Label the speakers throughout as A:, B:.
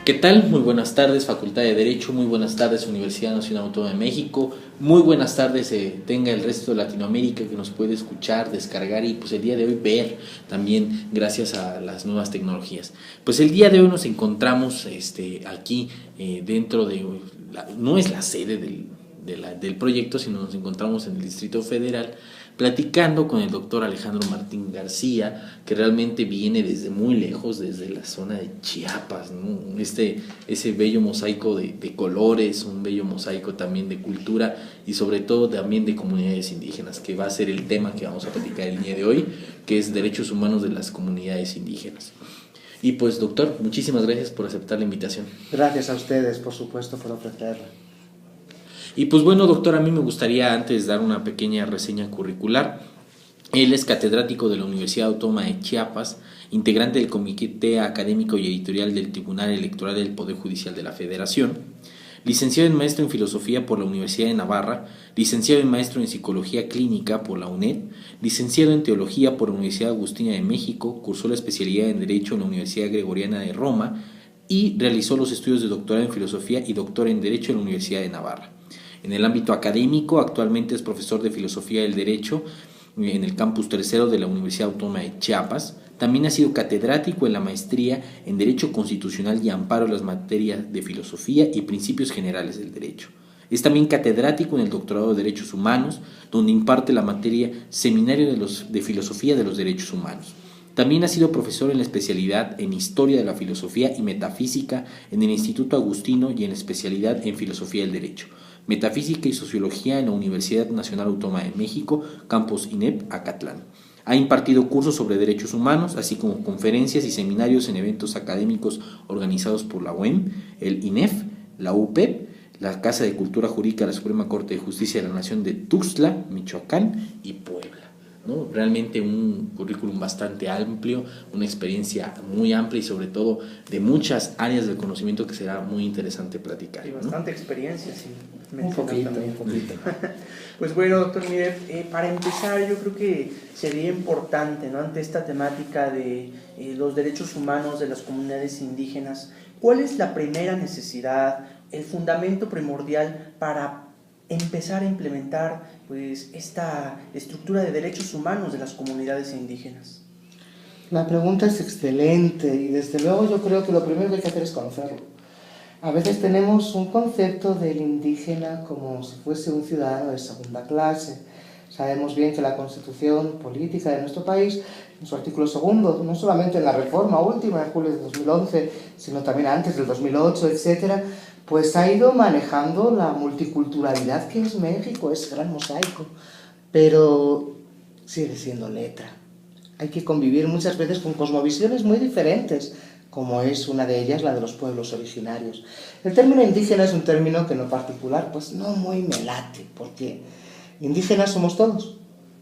A: ¿Qué tal? Muy buenas tardes, Facultad de Derecho, muy buenas tardes, Universidad Nacional Autónoma de México, muy buenas tardes, tenga el resto de Latinoamérica que nos puede escuchar, descargar y pues el día de hoy ver también gracias a las nuevas tecnologías. Pues el día de hoy nos encontramos aquí dentro de, no es la sede del proyecto, sino nos encontramos en el Distrito Federal platicando con el doctor Alejandro Martín García, que realmente viene desde muy lejos, desde la zona de Chiapas, ¿no? Ese bello mosaico de colores, un bello mosaico también de cultura y sobre todo también de comunidades indígenas, que va a ser el tema que vamos a platicar el día de hoy, que es derechos humanos de las comunidades indígenas. Y pues doctor, muchísimas gracias por aceptar la invitación.
B: Gracias a ustedes, por supuesto, por ofrecerla.
A: Y pues bueno, doctor, a mí me gustaría antes dar una pequeña reseña curricular. Él es catedrático de la Universidad Autónoma de Chiapas, integrante del Comité Académico y Editorial del Tribunal Electoral del Poder Judicial de la Federación, licenciado en Maestro en Filosofía por la Universidad de Navarra, licenciado en Maestro en Psicología Clínica por la UNED, licenciado en Teología por la Universidad Agustina de México, cursó la especialidad en Derecho en la Universidad Gregoriana de Roma y realizó los estudios de doctorado en Filosofía y doctor en Derecho en la Universidad de Navarra. En el ámbito académico, actualmente es profesor de Filosofía del Derecho en el campus tercero de la Universidad Autónoma de Chiapas. También ha sido catedrático en la maestría en Derecho Constitucional y Amparo en las materias de Filosofía y Principios Generales del Derecho. Es también catedrático en el doctorado de Derechos Humanos, donde imparte la materia Seminario de Filosofía de los Derechos Humanos. También ha sido profesor en la especialidad en Historia de la Filosofía y Metafísica en el Instituto Agustino y en la especialidad en Filosofía del Derecho, Metafísica y Sociología en la Universidad Nacional Autónoma de México, Campus INEP, Acatlán. Ha impartido cursos sobre derechos humanos, así como conferencias y seminarios en eventos académicos organizados por la UEM, el INEF, la UPEP, la Casa de Cultura Jurídica de la Suprema Corte de Justicia de la Nación de Tuxtla, Michoacán y Puebla, ¿no? Realmente un currículum bastante amplio, una experiencia muy amplia y sobre todo de muchas áreas del conocimiento que será muy interesante platicar.
B: Y bastante, ¿no? Experiencia, sí.
A: Un poquito.
B: Pues bueno, doctor, mire, para empezar yo creo que sería importante, ¿no?, ante esta temática de los derechos humanos de las comunidades indígenas, ¿cuál es la primera necesidad, el fundamento primordial para empezar a implementar pues esta estructura de derechos humanos de las comunidades indígenas?
C: La pregunta es excelente y desde luego yo creo que lo primero que hay que hacer es conocerlo. A veces tenemos un concepto del indígena como si fuese un ciudadano de segunda clase. Sabemos bien que la Constitución Política de nuestro país, en su artículo segundo, no solamente en la reforma última de julio de 2011, sino también antes del 2008, etcétera, pues ha ido manejando la multiculturalidad que es México, ese gran mosaico, pero sigue siendo letra. Hay que convivir muchas veces con cosmovisiones muy diferentes, como es una de ellas la de los pueblos originarios. El término indígena es un término que en lo particular pues no muy me late, porque indígenas somos todos,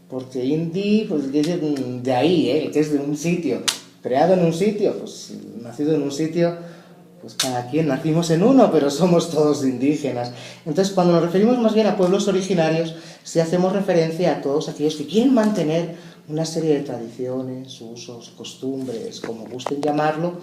C: porque indi, pues de ahí, el que es de un sitio, creado en un sitio, pues nacido en un sitio, pues cada quien nacimos en uno, pero somos todos indígenas. Entonces, cuando nos referimos más bien a pueblos originarios, sí hacemos referencia a todos aquellos que quieren mantener una serie de tradiciones, usos, costumbres, como gusten llamarlo,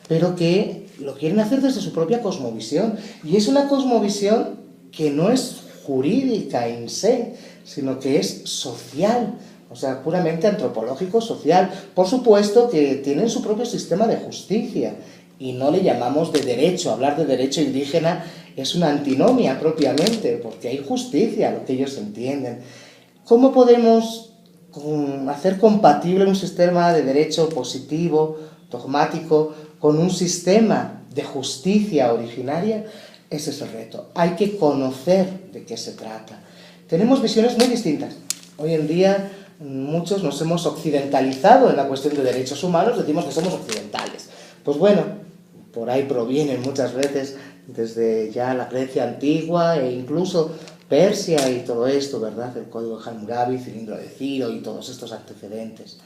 C: pero que lo quieren hacer desde su propia cosmovisión. Y es una cosmovisión que no es jurídica en sí, sino que es social, o sea, puramente antropológico, social. Por supuesto que tienen su propio sistema de justicia, y no le llamamos de derecho. Hablar de derecho indígena es una antinomia propiamente, porque hay justicia, lo que ellos entienden. ¿Cómo podemos hacer compatible un sistema de derecho positivo, dogmático, con un sistema de justicia originaria? Ese es el reto. Hay que conocer de qué se trata. Tenemos visiones muy distintas. Hoy en día muchos nos hemos occidentalizado en la cuestión de derechos humanos, decimos que somos occidentales. Pues bueno, por ahí provienen muchas veces desde ya la Grecia antigua e incluso Persia y todo esto, ¿verdad? El Código de Hammurabi, Cilindro de Ciro y todos estos antecedentes.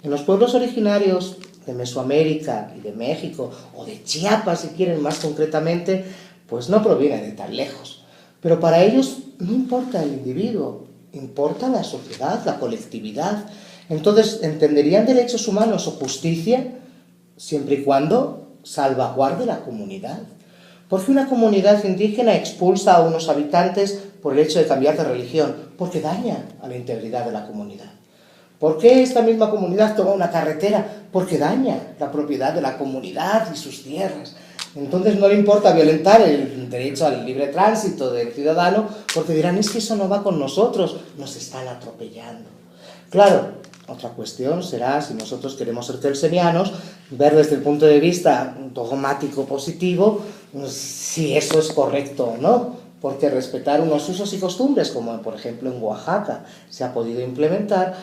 C: En los pueblos originarios de Mesoamérica y de México, o de Chiapas si quieren más concretamente, pues no proviene de tan lejos. Pero para ellos no importa el individuo, importa la sociedad, la colectividad. Entonces entenderían derechos humanos o justicia siempre y cuando salvaguarde la comunidad. ¿Por qué una comunidad indígena expulsa a unos habitantes por el hecho de cambiar de religión? Porque daña a la integridad de la comunidad. ¿Por qué esta misma comunidad toma una carretera? Porque daña la propiedad de la comunidad y sus tierras. Entonces no le importa violentar el derecho al libre tránsito del ciudadano, porque dirán, es que eso no va con nosotros, nos están atropellando. Claro, otra cuestión será, si nosotros queremos ser kelsenianos, ver desde el punto de vista dogmático positivo, si eso es correcto o no, porque respetar unos usos y costumbres, como por ejemplo en Oaxaca se ha podido implementar,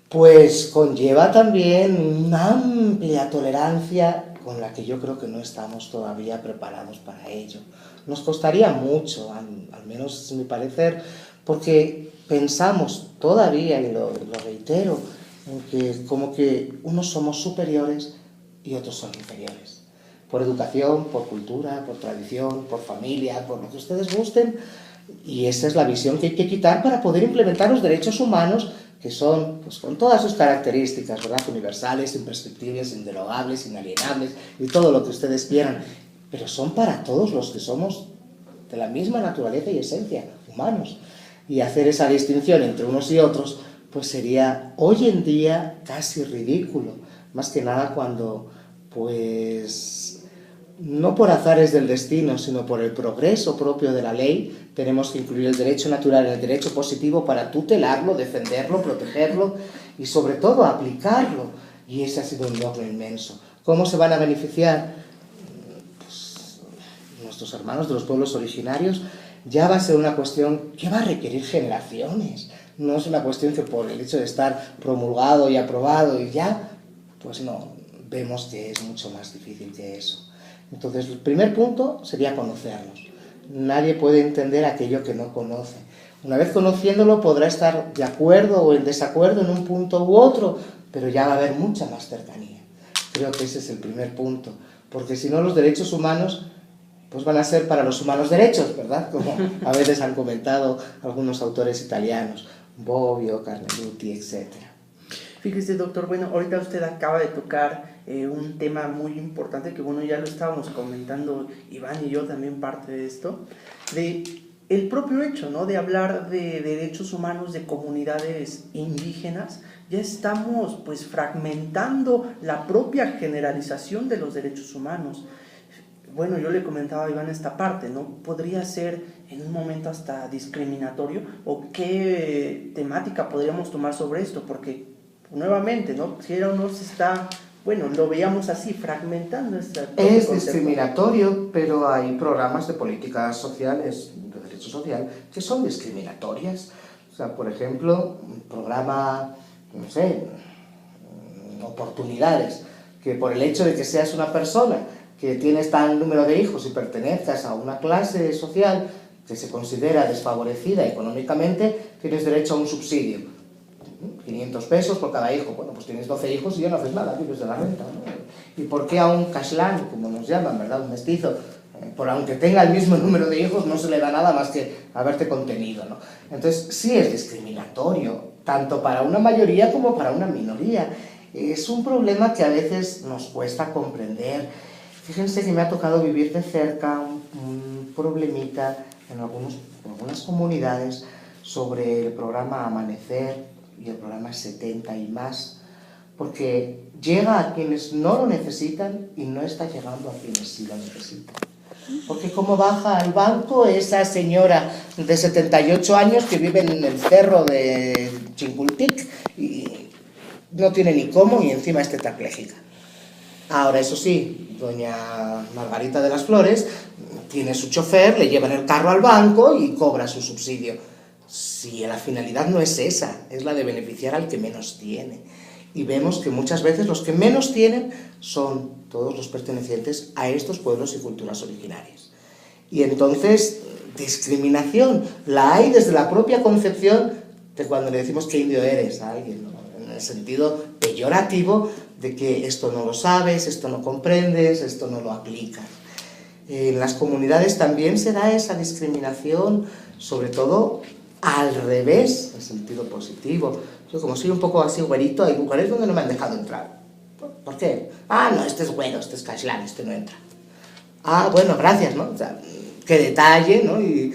C: pues conlleva también una amplia tolerancia con la que yo creo que no estamos todavía preparados para ello. Nos costaría mucho, al menos es mi parecer, porque pensamos todavía, y lo reitero, en que como que unos somos superiores y otros son inferiores. Por educación, por cultura, por tradición, por familia, por lo que ustedes gusten. Y esa es la visión que hay que quitar para poder implementar los derechos humanos, que son, pues, con todas sus características, ¿verdad?, universales, imprescriptibles, inderogables, inalienables y todo lo que ustedes quieran, pero son para todos los que somos de la misma naturaleza y esencia, humanos. Y hacer esa distinción entre unos y otros, pues sería hoy en día casi ridículo, más que nada cuando, pues, no por azares del destino, sino por el progreso propio de la ley, tenemos que incluir el derecho natural en el derecho positivo para tutelarlo, defenderlo, protegerlo y sobre todo aplicarlo. Y ese ha sido un logro inmenso. ¿Cómo se van a beneficiar? Pues, nuestros hermanos de los pueblos originarios. Ya va a ser una cuestión que va a requerir generaciones. No es una cuestión que por el hecho de estar promulgado y aprobado y ya, pues no, vemos que es mucho más difícil que eso. Entonces, el primer punto sería conocernos. Nadie puede entender aquello que no conoce. Una vez conociéndolo podrá estar de acuerdo o en desacuerdo en un punto u otro, pero ya va a haber mucha más cercanía. Creo que ese es el primer punto, porque si no los derechos humanos pues van a ser para los humanos derechos, ¿verdad? Como a veces han comentado algunos autores italianos, Bobbio, Carneluti, etc.
B: Fíjese, doctor, bueno, ahorita usted acaba de tocar un tema muy importante que, bueno, ya lo estábamos comentando Iván y yo también parte de esto, de el propio hecho, ¿no?, de hablar de derechos humanos de comunidades indígenas. Ya estamos, pues, fragmentando la propia generalización de los derechos humanos. Bueno, yo le comentaba a Iván esta parte, ¿no? Podría ser en un momento hasta discriminatorio, o qué temática podríamos tomar sobre esto, porque nuevamente, ¿no?, si era o no se está, bueno, lo veíamos así, fragmentando esta...
C: Es discriminatorio, pero hay programas de políticas sociales, de derecho social, que son discriminatorias. O sea, por ejemplo, un programa, no sé, oportunidades, que por el hecho de que seas una persona que tienes tal número de hijos y pertenezcas a una clase social que se considera desfavorecida económicamente, tienes derecho a un subsidio. 500 pesos por cada hijo. Bueno, pues tienes 12 hijos y ya no haces nada, vives de la renta, ¿no? ¿Y por qué a un cashlán, como nos llaman, ¿verdad?, un mestizo, por aunque tenga el mismo número de hijos, no se le da nada más que haberte contenido, ¿no? Entonces, sí es discriminatorio, tanto para una mayoría como para una minoría. Es un problema que a veces nos cuesta comprender. Fíjense que me ha tocado vivir de cerca un problemita en algunas comunidades sobre el programa Amanecer y el programa 70 y más, porque llega a quienes no lo necesitan y no está llegando a quienes sí lo necesitan. Porque como baja al banco esa señora de 78 años que vive en el cerro de Chincultic y no tiene ni cómo y encima es tetrapléjica. Ahora, eso sí, doña Margarita de las Flores tiene su chofer, le lleva en el carro al banco y cobra su subsidio. Si la finalidad no es esa, es la de beneficiar al que menos tiene. Y vemos que muchas veces los que menos tienen son todos los pertenecientes a estos pueblos y culturas originarias. Y entonces, discriminación la hay desde la propia concepción de cuando le decimos que indio eres a alguien, ¿no?, en el sentido peyorativo de que esto no lo sabes, esto no comprendes, esto no lo aplicas. En las comunidades también se da esa discriminación, sobre todo al revés, en sentido positivo. Yo, como soy un poco así güerito, hay lugares donde no me han dejado entrar. ¿Por qué? Ah, no, este es güero, este es cashlán, este no entra. Ah, bueno, gracias, ¿no? O sea, qué detalle, ¿no? Y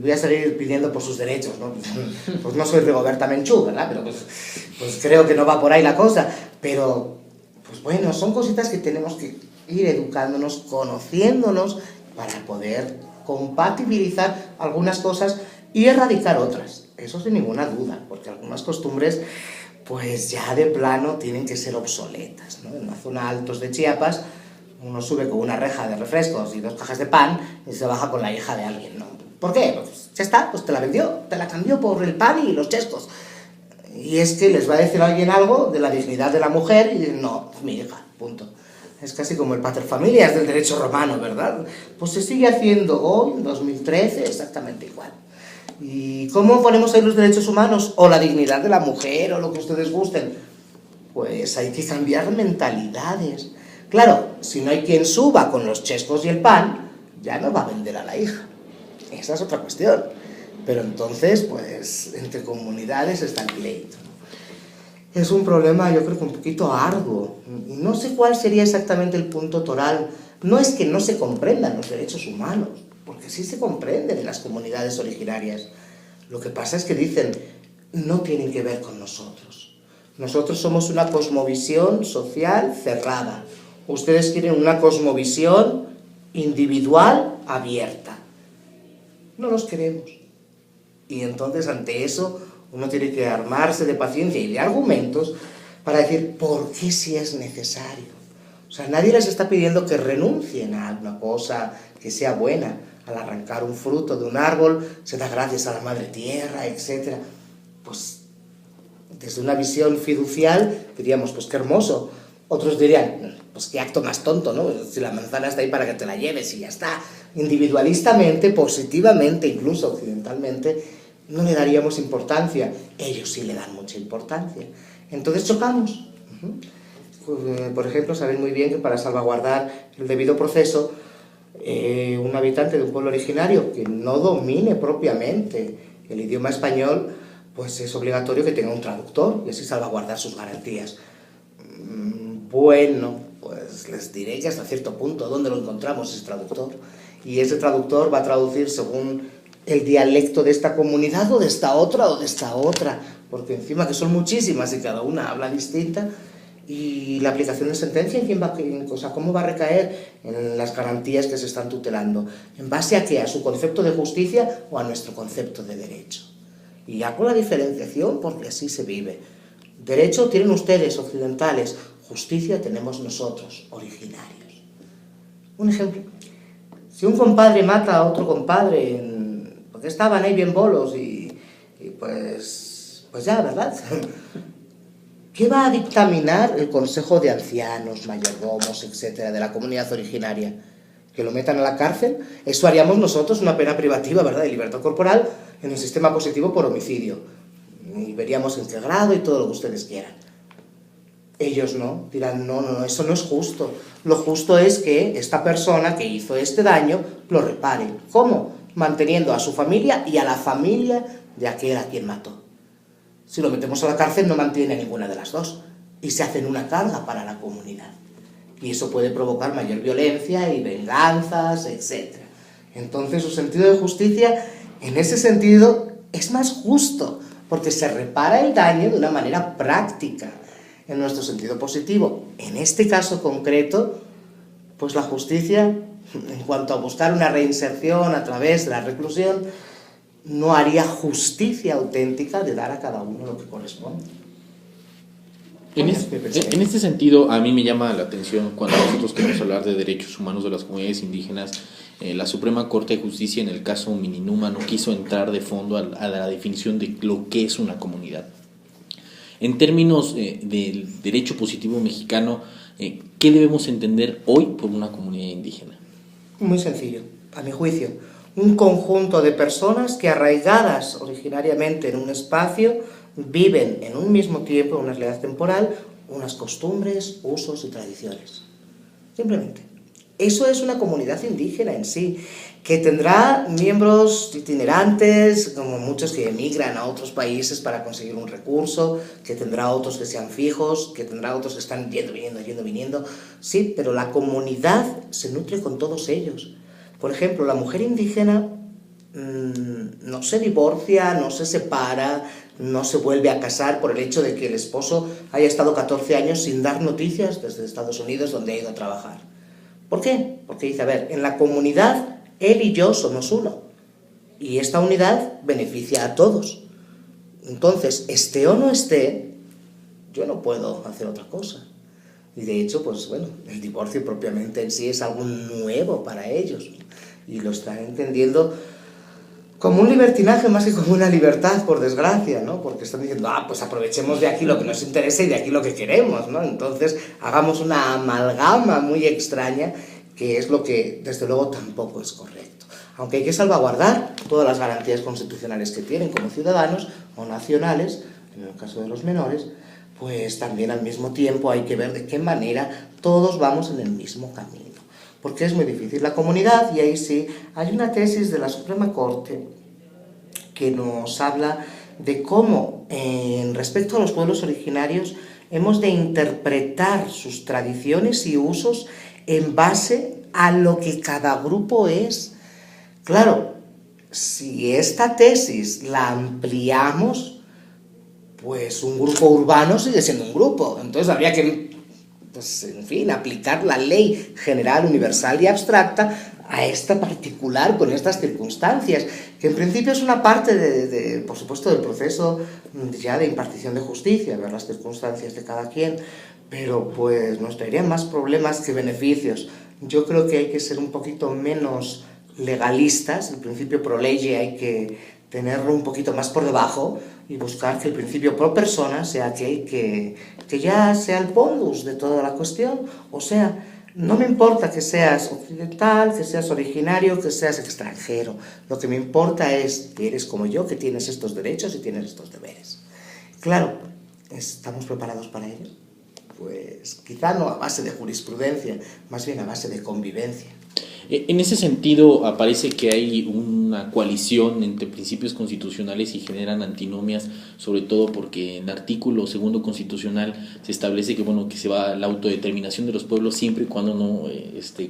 C: voy a salir pidiendo por sus derechos, ¿no? Pues no soy Rigoberta Menchú, ¿verdad? Pero pues creo que no va por ahí la cosa. Pero, pues bueno, son cositas que tenemos que ir educándonos, conociéndonos, para poder compatibilizar algunas cosas y erradicar otras. Eso sin ninguna duda, porque algunas costumbres, pues ya de plano tienen que ser obsoletas, ¿no? En la zona Altos de Chiapas, uno sube con una reja de refrescos y 2 cajas de pan y se baja con la hija de alguien, ¿no? ¿Por qué? Pues ya está, pues te la vendió, te la cambió por el pan y los chescos. Y es que les va a decir a alguien algo de la dignidad de la mujer y dicen, no, es mi hija, punto. Es casi como el paterfamilias del derecho romano, ¿verdad? Pues se sigue haciendo hoy, en 2013, exactamente igual. ¿Y cómo ponemos ahí los derechos humanos? O la dignidad de la mujer, o lo que ustedes gusten. Pues hay que cambiar mentalidades. Claro, si no hay quien suba con los chescos y el pan, ya no va a vender a la hija. Esa es otra cuestión. Pero entonces, pues, entre comunidades está el pleito. Es un problema, yo creo que un poquito arduo. Y no sé cuál sería exactamente el punto toral. No es que no se comprendan los derechos humanos, porque sí se comprenden en las comunidades originarias. Lo que pasa es que dicen, no tienen que ver con nosotros. Nosotros somos una cosmovisión social cerrada. Ustedes quieren una cosmovisión individual abierta. No los queremos. Y entonces, ante eso, uno tiene que armarse de paciencia y de argumentos para decir por qué sí es necesario. O sea, nadie les está pidiendo que renuncien a una cosa que sea buena. Al arrancar un fruto de un árbol, se da gracias a la madre tierra, etc. Pues, desde una visión fiducial, diríamos, pues qué hermoso. Otros dirían, pues qué acto más tonto, ¿no? Si la manzana está ahí para que te la lleves y ya está. Individualistamente, positivamente, incluso occidentalmente, no le daríamos importancia. Ellos sí le dan mucha importancia. Entonces chocamos. Por ejemplo, saben muy bien que para salvaguardar el debido proceso, un habitante de un pueblo originario que no domine propiamente el idioma español, pues es obligatorio que tenga un traductor y así salvaguardar sus garantías. Bueno, pues les diré que hasta cierto punto, ¿dónde lo encontramos ese traductor? Y ese traductor va a traducir según el dialecto de esta comunidad o de esta otra, porque encima que son muchísimas y cada una habla distinta, y la aplicación de sentencia, ¿cómo va a recaer en las garantías que se están tutelando? ¿En base a qué? ¿A su concepto de justicia o a nuestro concepto de derecho? Y hago la diferenciación porque así se vive. Derecho tienen ustedes, occidentales, justicia tenemos nosotros, originarios. Un ejemplo. Si un compadre mata a otro compadre porque estaban ahí bien bolos y pues ya, ¿verdad? ¿Qué va a dictaminar el Consejo de Ancianos, mayordomos, etcétera, de la comunidad originaria? ¿Que lo metan a la cárcel? Eso haríamos nosotros, una pena privativa, ¿verdad?, de libertad corporal en el sistema positivo por homicidio. Y veríamos en qué grado y todo lo que ustedes quieran. Ellos no, dirán, no, eso no es justo. Lo justo es que esta persona que hizo este daño lo repare. ¿Cómo? Manteniendo a su familia y a la familia de aquel a quien mató. Si lo metemos a la cárcel no mantiene a ninguna de las dos y se hacen una carga para la comunidad. Y eso puede provocar mayor violencia y venganzas, etc. Entonces su sentido de justicia, en ese sentido, es más justo, porque se repara el daño de una manera práctica. En nuestro sentido positivo, en este caso concreto, pues la justicia, en cuanto a buscar una reinserción a través de la reclusión, no haría justicia auténtica de dar a cada uno lo que corresponde.
A: En este sentido, a mí me llama la atención cuando nosotros queremos hablar de derechos humanos de las comunidades indígenas. La Suprema Corte de Justicia, en el caso Mininuma, no quiso entrar de fondo a la definición de lo que es una comunidad. En términos del derecho positivo mexicano, ¿qué debemos entender hoy por una comunidad indígena?
C: Muy sencillo, a mi juicio. Un conjunto de personas que, arraigadas originariamente en un espacio, viven en un mismo tiempo, en una realidad temporal, unas costumbres, usos y tradiciones. Simplemente. Eso es una comunidad indígena en sí, que tendrá miembros itinerantes, como muchos que emigran a otros países para conseguir un recurso, que tendrá otros que sean fijos, que tendrá otros que están yendo, viniendo. Sí, pero la comunidad se nutre con todos ellos. Por ejemplo, la mujer indígena no se divorcia, no se separa, no se vuelve a casar por el hecho de que el esposo haya estado 14 años sin dar noticias desde Estados Unidos, donde ha ido a trabajar. ¿Por qué? Porque dice, a ver, en la comunidad él y yo somos uno, y esta unidad beneficia a todos. Entonces, esté o no esté, yo no puedo hacer otra cosa. Y de hecho, pues bueno, el divorcio propiamente en sí es algo nuevo para ellos, y lo están entendiendo como un libertinaje más que como una libertad, por desgracia, ¿no? Porque están diciendo, pues aprovechemos de aquí lo que nos interesa y de aquí lo que queremos, ¿no? Entonces, hagamos una amalgama muy extraña, que es lo que, desde luego, tampoco es correcto. Aunque hay que salvaguardar todas las garantías constitucionales que tienen como ciudadanos o nacionales, en el caso de los menores, pues también al mismo tiempo hay que ver de qué manera todos vamos en el mismo camino. Porque es muy difícil. La comunidad, y ahí sí, hay una tesis de la Suprema Corte que nos habla de cómo, respecto a los pueblos originarios, hemos de interpretar sus tradiciones y usos en base a lo que cada grupo es. Claro, si esta tesis la ampliamos, pues un grupo urbano sigue siendo un grupo. Entonces habría que, pues, en fin, aplicar la ley general, universal y abstracta a esta particular con estas circunstancias, que en principio es una parte por supuesto, del proceso ya de impartición de justicia, ver las circunstancias de cada quien, pero pues nos traerían más problemas que beneficios. Yo creo que hay que ser un poquito menos legalistas, el principio pro lege hay que tenerlo un poquito más por debajo y buscar que el principio pro persona sea aquel que ya sea el pondus de toda la cuestión. O sea, no me importa que seas occidental, que seas originario, que seas extranjero. Lo que me importa es que eres como yo, que tienes estos derechos y tienes estos deberes. Claro, ¿estamos preparados para ello? Pues quizá no a base de jurisprudencia, más bien a base de convivencia.
A: En ese sentido, aparece que hay una coalición entre principios constitucionales y generan antinomias, sobre todo porque en el artículo 2 constitucional se establece que, bueno, que se va a la autodeterminación de los pueblos siempre y cuando no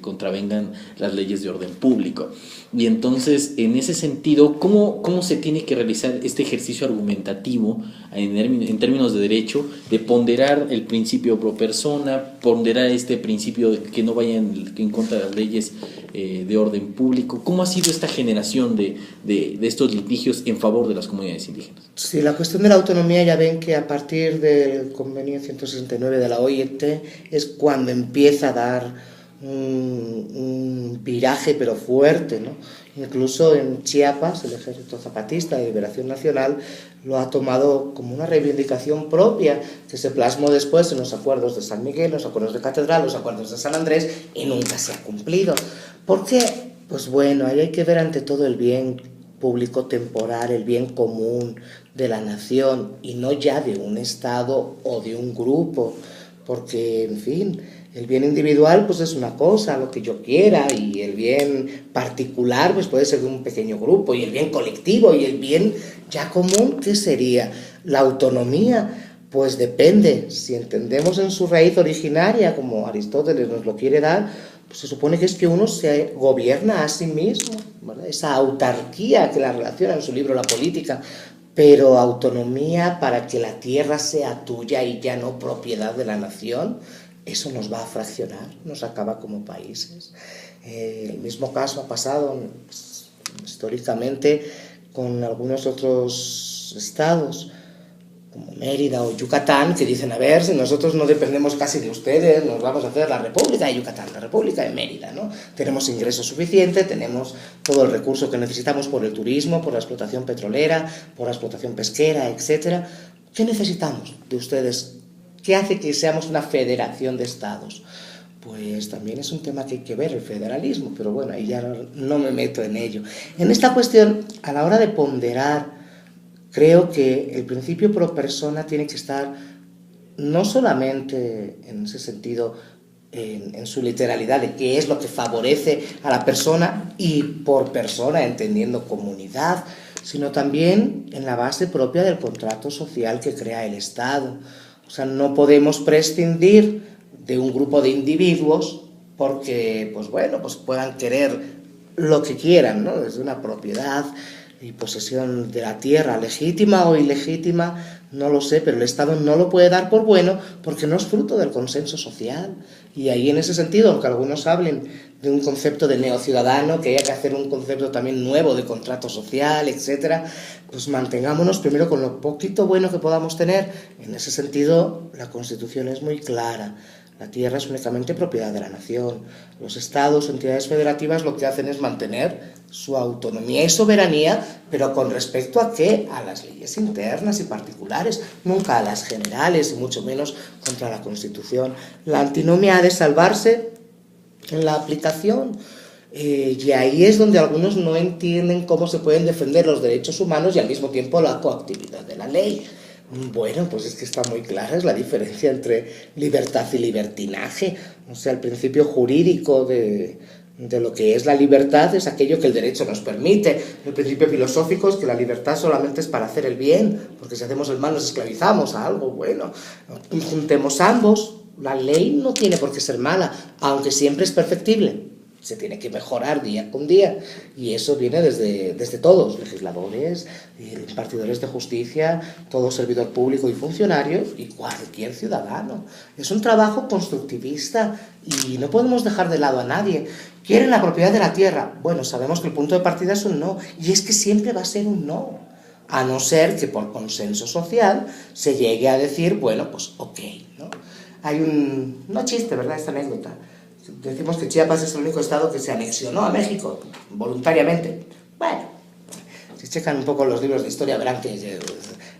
A: contravengan las leyes de orden público. Y entonces, en ese sentido, ¿cómo se tiene que realizar este ejercicio argumentativo en términos de derecho, de ponderar el principio pro persona, ponderar este principio de que no vayan en contra de las leyes de orden público? ¿Cómo ha sido esta generación de estos litigios en favor de las comunidades indígenas?
C: Sí, la cuestión de la autonomía, ya ven que a partir del convenio 169 de la OIT es cuando empieza a dar un viraje pero fuerte, ¿no? Incluso en Chiapas el Ejército Zapatista de Liberación Nacional lo ha tomado como una reivindicación propia que se plasmó después en los acuerdos de San Miguel, los acuerdos de Catedral, los acuerdos de San Andrés, y nunca se ha cumplido. ¿Por qué? Pues bueno, ahí hay que ver ante todo el bien público temporal, el bien común de la nación y no ya de un Estado o de un grupo, porque, en fin, el bien individual pues es una cosa, lo que yo quiera, y el bien particular pues puede ser de un pequeño grupo, y el bien colectivo y el bien ya común, ¿qué sería? La autonomía, pues depende, si entendemos en su raíz originaria, como Aristóteles nos lo quiere dar, pues se supone que es que uno se gobierna a sí mismo, ¿verdad? Esa autarquía que la relaciona en su libro La Política, pero autonomía para que la tierra sea tuya y ya no propiedad de la nación. Eso nos va a fraccionar, nos acaba como países. El mismo caso ha pasado pues, históricamente con algunos otros estados, como Mérida o Yucatán, que dicen, a ver, si nosotros no dependemos casi de ustedes, nos vamos a hacer la República de Yucatán, la República de Mérida, ¿no? Tenemos ingresos suficientes, tenemos todo el recurso que necesitamos por el turismo, por la explotación petrolera, por la explotación pesquera, etc. ¿Qué necesitamos de ustedes? ¿Qué hace que seamos una federación de estados? Pues también es un tema que hay que ver, el federalismo, pero bueno, ahí ya no me meto en ello. En esta cuestión, a la hora de ponderar, creo que el principio pro persona tiene que estar no solamente en ese sentido en su literalidad de qué es lo que favorece a la persona y por persona entendiendo comunidad, sino también en la base propia del contrato social que crea el Estado. O sea, no podemos prescindir de un grupo de individuos porque, pues bueno, pues puedan querer lo que quieran, ¿no? Desde una propiedad y posesión de la tierra, legítima o ilegítima, no lo sé, pero el Estado no lo puede dar por bueno porque no es fruto del consenso social. Y ahí en ese sentido, aunque algunos hablen de un concepto de neociudadano, que haya que hacer un concepto también nuevo de contrato social, etcétera, pues mantengámonos primero con lo poquito bueno que podamos tener. En ese sentido, la Constitución es muy clara. La tierra es únicamente propiedad de la nación. Los estados o entidades federativas lo que hacen es mantener su autonomía y soberanía, pero con respecto a ¿qué? A las leyes internas y particulares, nunca a las generales y mucho menos contra la Constitución. La antinomia ha de salvarse en la aplicación. Y ahí es donde algunos no entienden cómo se pueden defender los derechos humanos y al mismo tiempo la coactividad de la ley. Bueno, pues es que está muy clara, es la diferencia entre libertad y libertinaje. O sea, el principio jurídico de lo que es la libertad es aquello que el derecho nos permite. El principio filosófico es que la libertad solamente es para hacer el bien, porque si hacemos el mal nos esclavizamos a algo bueno. Juntemos ambos. La ley no tiene por qué ser mala, aunque siempre es perfectible. Se tiene que mejorar día con día y eso viene desde todos, legisladores, impartidores de justicia, todo servidor público y funcionario y cualquier ciudadano. Es un trabajo constructivista y no podemos dejar de lado a nadie. ¿Quieren la propiedad de la tierra? Bueno, sabemos que el punto de partida es un no y es que siempre va a ser un no, a no ser que por consenso social se llegue a decir, bueno, pues ok, ¿no? Hay no chiste, ¿verdad?, esta anécdota. Decimos que Chiapas es el único estado que se anexionó a México voluntariamente. Bueno, si checan un poco los libros de historia verán que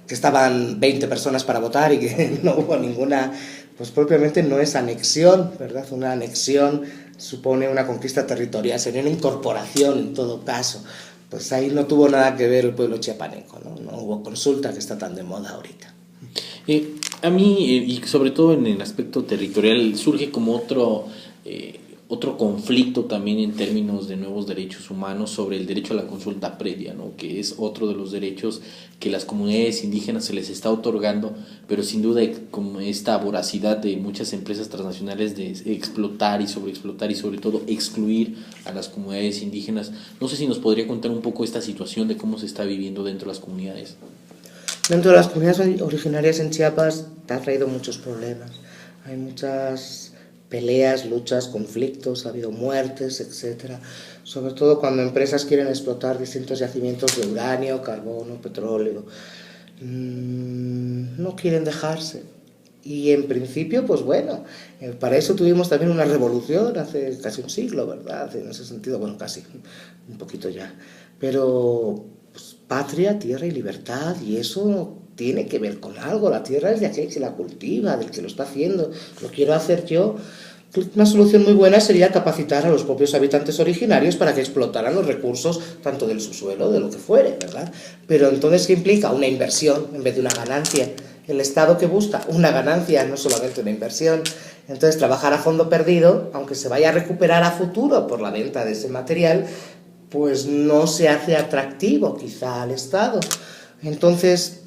C: estaban 20 personas para votar y que no hubo ninguna, pues propiamente no es anexión, ¿verdad? Una anexión supone una conquista territorial, sería una incorporación en todo caso. Pues ahí no tuvo nada que ver el pueblo chiapaneco, ¿no? No hubo consulta, que está tan de moda ahorita.
A: A mí, y sobre todo en el aspecto territorial, surge como otro conflicto también en términos de nuevos derechos humanos sobre el derecho a la consulta previa, ¿no? Que es otro de los derechos que las comunidades indígenas se les está otorgando, pero sin duda como esta voracidad de muchas empresas transnacionales de explotar y sobreexplotar y sobre todo excluir a las comunidades indígenas. No sé si nos podría contar un poco esta situación de cómo se está viviendo dentro de las comunidades.
C: Dentro de las comunidades originarias en Chiapas ha traído muchos problemas. Hay muchas peleas, luchas, conflictos, ha habido muertes, etcétera. Sobre todo cuando empresas quieren explotar distintos yacimientos de uranio, carbono, petróleo. No quieren dejarse. Y en principio, pues bueno, para eso tuvimos también una revolución hace casi un siglo, ¿verdad? En ese sentido, bueno, casi, un poquito ya. Pero pues, patria, tierra y libertad, y eso tiene que ver con algo. La tierra es de aquel que la cultiva, del que lo está haciendo. Lo quiero hacer yo. Una solución muy buena sería capacitar a los propios habitantes originarios para que explotaran los recursos, tanto del subsuelo, de lo que fuere, ¿verdad? Pero entonces, ¿qué implica? Una inversión en vez de una ganancia. El Estado que busca una ganancia, no solamente una inversión. Entonces, trabajar a fondo perdido, aunque se vaya a recuperar a futuro por la venta de ese material, pues no se hace atractivo quizá al Estado. Entonces,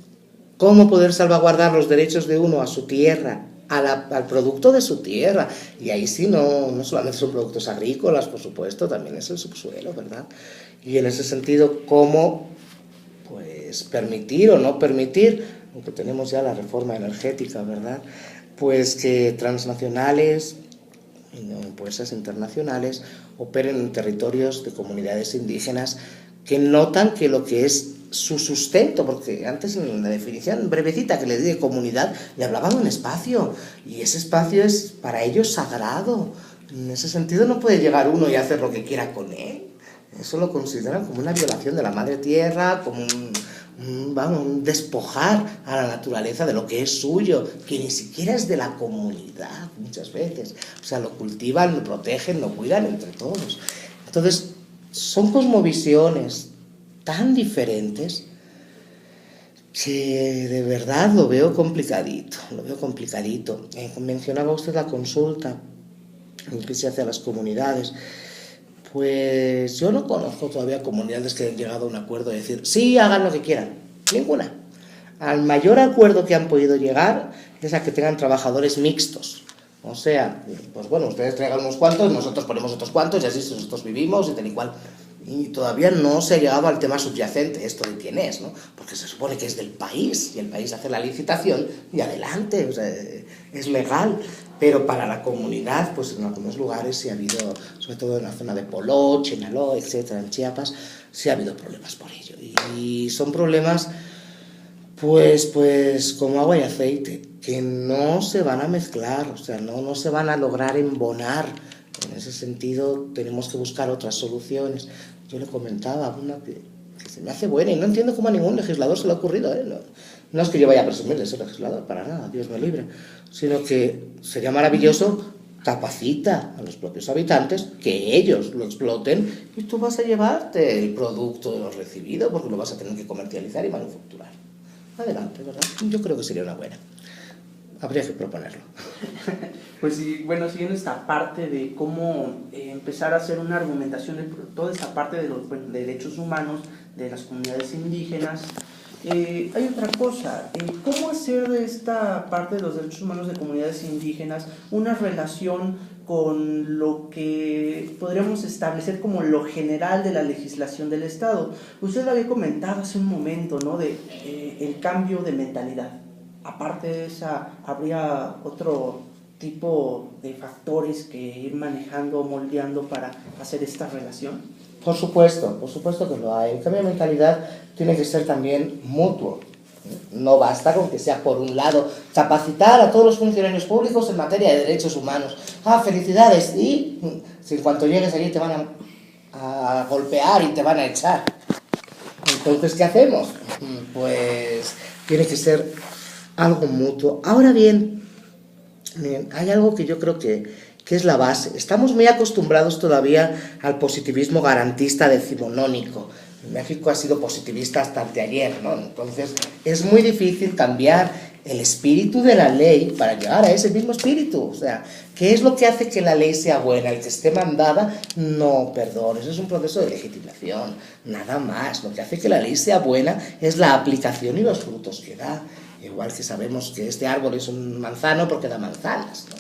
C: ¿cómo poder salvaguardar los derechos de uno a su tierra, al producto de su tierra? Y ahí sí, no solamente son productos agrícolas, por supuesto, también es el subsuelo, ¿verdad? Y en ese sentido, ¿cómo pues permitir o no permitir, aunque tenemos ya la reforma energética, ¿verdad?, pues que transnacionales, empresas internacionales, operen en territorios de comunidades indígenas que notan que lo que es su sustento, porque antes en la definición brevecita que le di de comunidad le hablaba de un espacio, y ese espacio es para ellos sagrado. En ese sentido no puede llegar uno y hacer lo que quiera con él. Eso lo consideran como una violación de la madre tierra, como un despojar a la naturaleza de lo que es suyo, que ni siquiera es de la comunidad muchas veces. O sea, lo cultivan, lo protegen, lo cuidan entre todos. Entonces, son cosmovisiones tan diferentes que de verdad lo veo complicadito. Mencionaba usted la consulta. que se hace a las comunidades. Pues yo no conozco todavía comunidades que hayan llegado a un acuerdo de decir, sí, hagan lo que quieran. Ninguna. Al mayor acuerdo que han podido llegar es a que tengan trabajadores mixtos. O sea, pues bueno, ustedes traigan unos cuantos, nosotros ponemos otros cuantos y así nosotros vivimos y tal y cual. Y todavía no se ha llegado al tema subyacente, esto de quién es, ¿no? Porque se supone que es del país y el país hace la licitación y adelante, o sea, es legal. Pero para la comunidad, pues en algunos lugares sí ha habido, sobre todo en la zona de Poló, Chenaló, etcétera, en Chiapas, sí ha habido problemas por ello. Y son problemas, pues como agua y aceite, que no se van a mezclar, o sea, no se van a lograr embonar. En ese sentido, tenemos que buscar otras soluciones. Yo le comentaba una que se me hace buena y no entiendo cómo a ningún legislador se le ha ocurrido, ¿eh? No es que yo vaya a presumir de ser legislador, para nada, Dios me libre, sino que sería maravilloso, capacita a los propios habitantes, que ellos lo exploten y tú vas a llevarte el producto recibido porque lo vas a tener que comercializar y manufacturar. Adelante, ¿verdad? Yo creo que sería una buena. Habría que proponerlo.
B: Pues sí, bueno, siguiendo esta parte de cómo empezar a hacer una argumentación de toda esta parte de los derechos humanos de las comunidades indígenas, hay otra cosa, ¿cómo hacer de esta parte de los derechos humanos de comunidades indígenas una relación con lo que podríamos establecer como lo general de la legislación del Estado? Usted lo había comentado hace un momento, ¿no? De el cambio de mentalidad. Aparte de esa, ¿habría otro tipo de factores que ir manejando o moldeando para hacer esta relación?
C: Por supuesto que lo hay. El cambio de mentalidad tiene que ser también mutuo. No basta con que sea, por un lado, capacitar a todos los funcionarios públicos en materia de derechos humanos. ¡Ah, felicidades! Y si en cuanto llegues allí te van a golpear y te van a echar. Entonces, ¿qué hacemos? Pues tiene que ser algo mutuo. Ahora bien, hay algo que yo creo que es la base. Estamos muy acostumbrados todavía al positivismo garantista decimonónico. México ha sido positivista hasta anteayer, ¿no? Entonces es muy difícil cambiar el espíritu de la ley para llegar a ese mismo espíritu. O sea, ¿qué es lo que hace que la ley sea buena? El que esté mandada, no, perdón, eso es un proceso de legitimación, nada más. Lo que hace que la ley sea buena es la aplicación y los frutos que da. Igual que sabemos que este árbol es un manzano porque da manzanas, ¿no?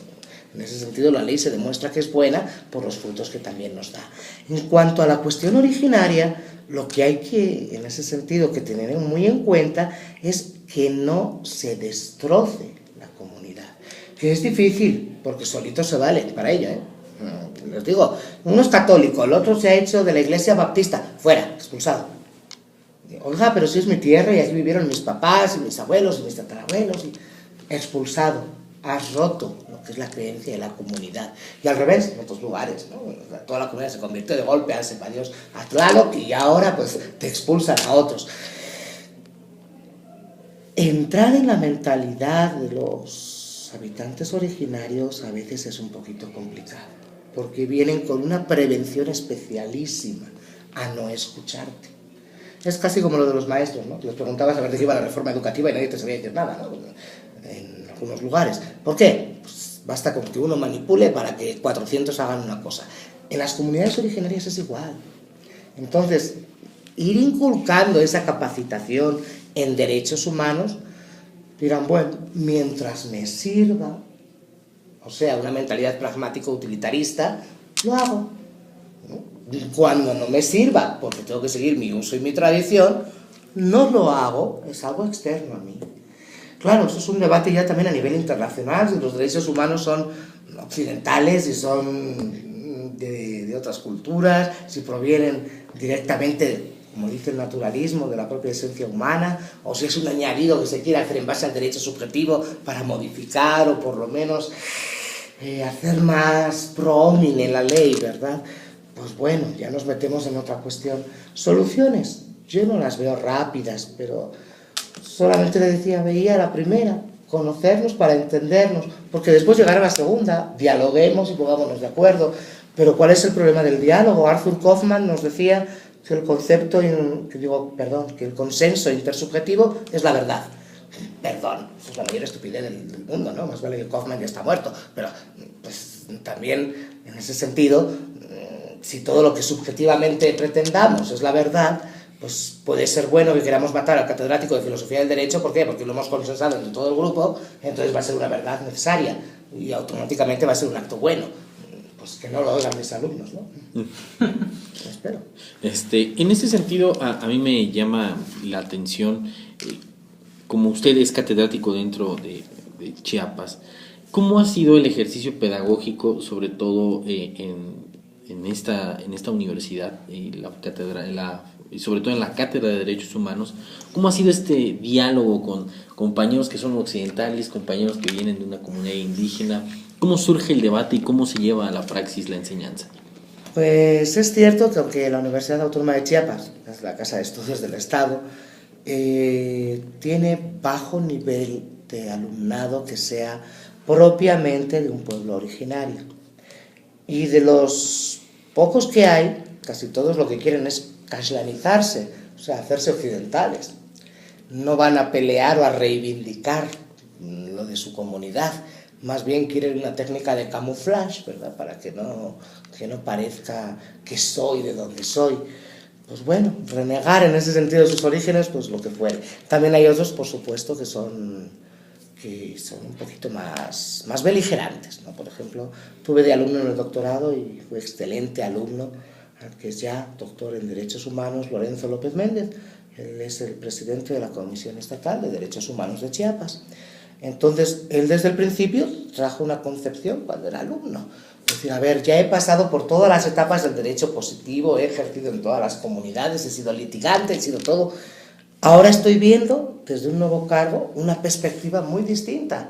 C: En ese sentido, la ley se demuestra que es buena por los frutos que también nos da. En cuanto a la cuestión originaria, lo que hay que, en ese sentido, que tener muy en cuenta es que no se destroce la comunidad. Que es difícil, porque solitos se valen para ello, ¿eh? Les digo, uno es católico, el otro se ha hecho de la iglesia baptista, fuera, expulsado. Oiga, pero si es mi tierra y aquí vivieron mis papás y mis abuelos y mis tatarabuelos, y expulsado. Has roto lo que es la creencia de la comunidad. Y al revés, en otros lugares, ¿no? Toda la comunidad se convirtió de golpe, sepa Dios, a Tlaloc, y ahora pues te expulsan a otros. Entrar en la mentalidad de los habitantes originarios a veces es un poquito complicado, porque vienen con una prevención especialísima a no escucharte. Es casi como lo de los maestros, ¿no? Les preguntabas a ver de qué iba la reforma educativa y nadie te sabía decir nada, ¿no? En algunos lugares. ¿Por qué? Pues basta con que uno manipule para que 400 hagan una cosa. En las comunidades originarias es igual. Entonces, ir inculcando esa capacitación en derechos humanos, dirán, bueno, mientras me sirva, o sea, una mentalidad pragmático-utilitarista, lo hago. Cuando no me sirva, porque tengo que seguir mi uso y mi tradición, no lo hago, es algo externo a mí. Claro, eso es un debate ya también a nivel internacional, si los derechos humanos son occidentales, si son de otras culturas, si provienen directamente, como dice el naturalismo, de la propia esencia humana, o si es un añadido que se quiere hacer en base al derecho subjetivo para modificar o por lo menos hacer más pro homine la ley, ¿verdad? Pues bueno, ya nos metemos en otra cuestión. Soluciones, yo no las veo rápidas, pero solamente le decía, veía la primera, conocernos para entendernos, porque después llegará la segunda, dialoguemos y pongámonos de acuerdo. Pero ¿cuál es el problema del diálogo? Arthur Kaufman nos decía que el que el consenso intersubjetivo es la verdad. Perdón, eso es la mayor estupidez del mundo, ¿no? Más vale que Kaufman ya está muerto, pero pues también, en ese sentido, si todo lo que subjetivamente pretendamos es la verdad, pues puede ser bueno que queramos matar al catedrático de Filosofía del Derecho. ¿Por qué? Porque lo hemos consensado entre todo el grupo, entonces va a ser una verdad necesaria y automáticamente va a ser un acto bueno. Pues que no lo oigan mis alumnos, ¿no? Espero.
A: En ese sentido, a mí me llama la atención, como usted es catedrático dentro de Chiapas, ¿cómo ha sido el ejercicio pedagógico, sobre todo en esta universidad, y sobre todo en la Cátedra de Derechos Humanos? ¿Cómo ha sido este diálogo con compañeros que son occidentales, compañeros que vienen de una comunidad indígena? ¿Cómo surge el debate y cómo se lleva a la praxis la enseñanza?
C: Pues es cierto que aunque la Universidad Autónoma de Chiapas, que es la Casa de Estudios del Estado, tiene bajo nivel de alumnado que sea propiamente de un pueblo originario. Y de los pocos que hay, casi todos lo que quieren es castellanizarse, o sea, hacerse occidentales. No van a pelear o a reivindicar lo de su comunidad, más bien quieren una técnica de camuflaje, ¿verdad? Para que no parezca que soy de donde soy. Pues bueno, renegar en ese sentido de sus orígenes, pues lo que fuere. También hay otros, por supuesto, que son un poquito más beligerantes, ¿no? Por ejemplo, tuve de alumno en el doctorado y fue excelente alumno, que es ya doctor en Derechos Humanos, Lorenzo López Méndez. Él es el presidente de la Comisión Estatal de Derechos Humanos de Chiapas. Entonces, él desde el principio trajo una concepción cuando era alumno. Es decir, a ver, ya he pasado por todas las etapas del derecho positivo, he ejercido en todas las comunidades, he sido litigante, he sido todo. Ahora estoy viendo, desde un nuevo cargo, una perspectiva muy distinta.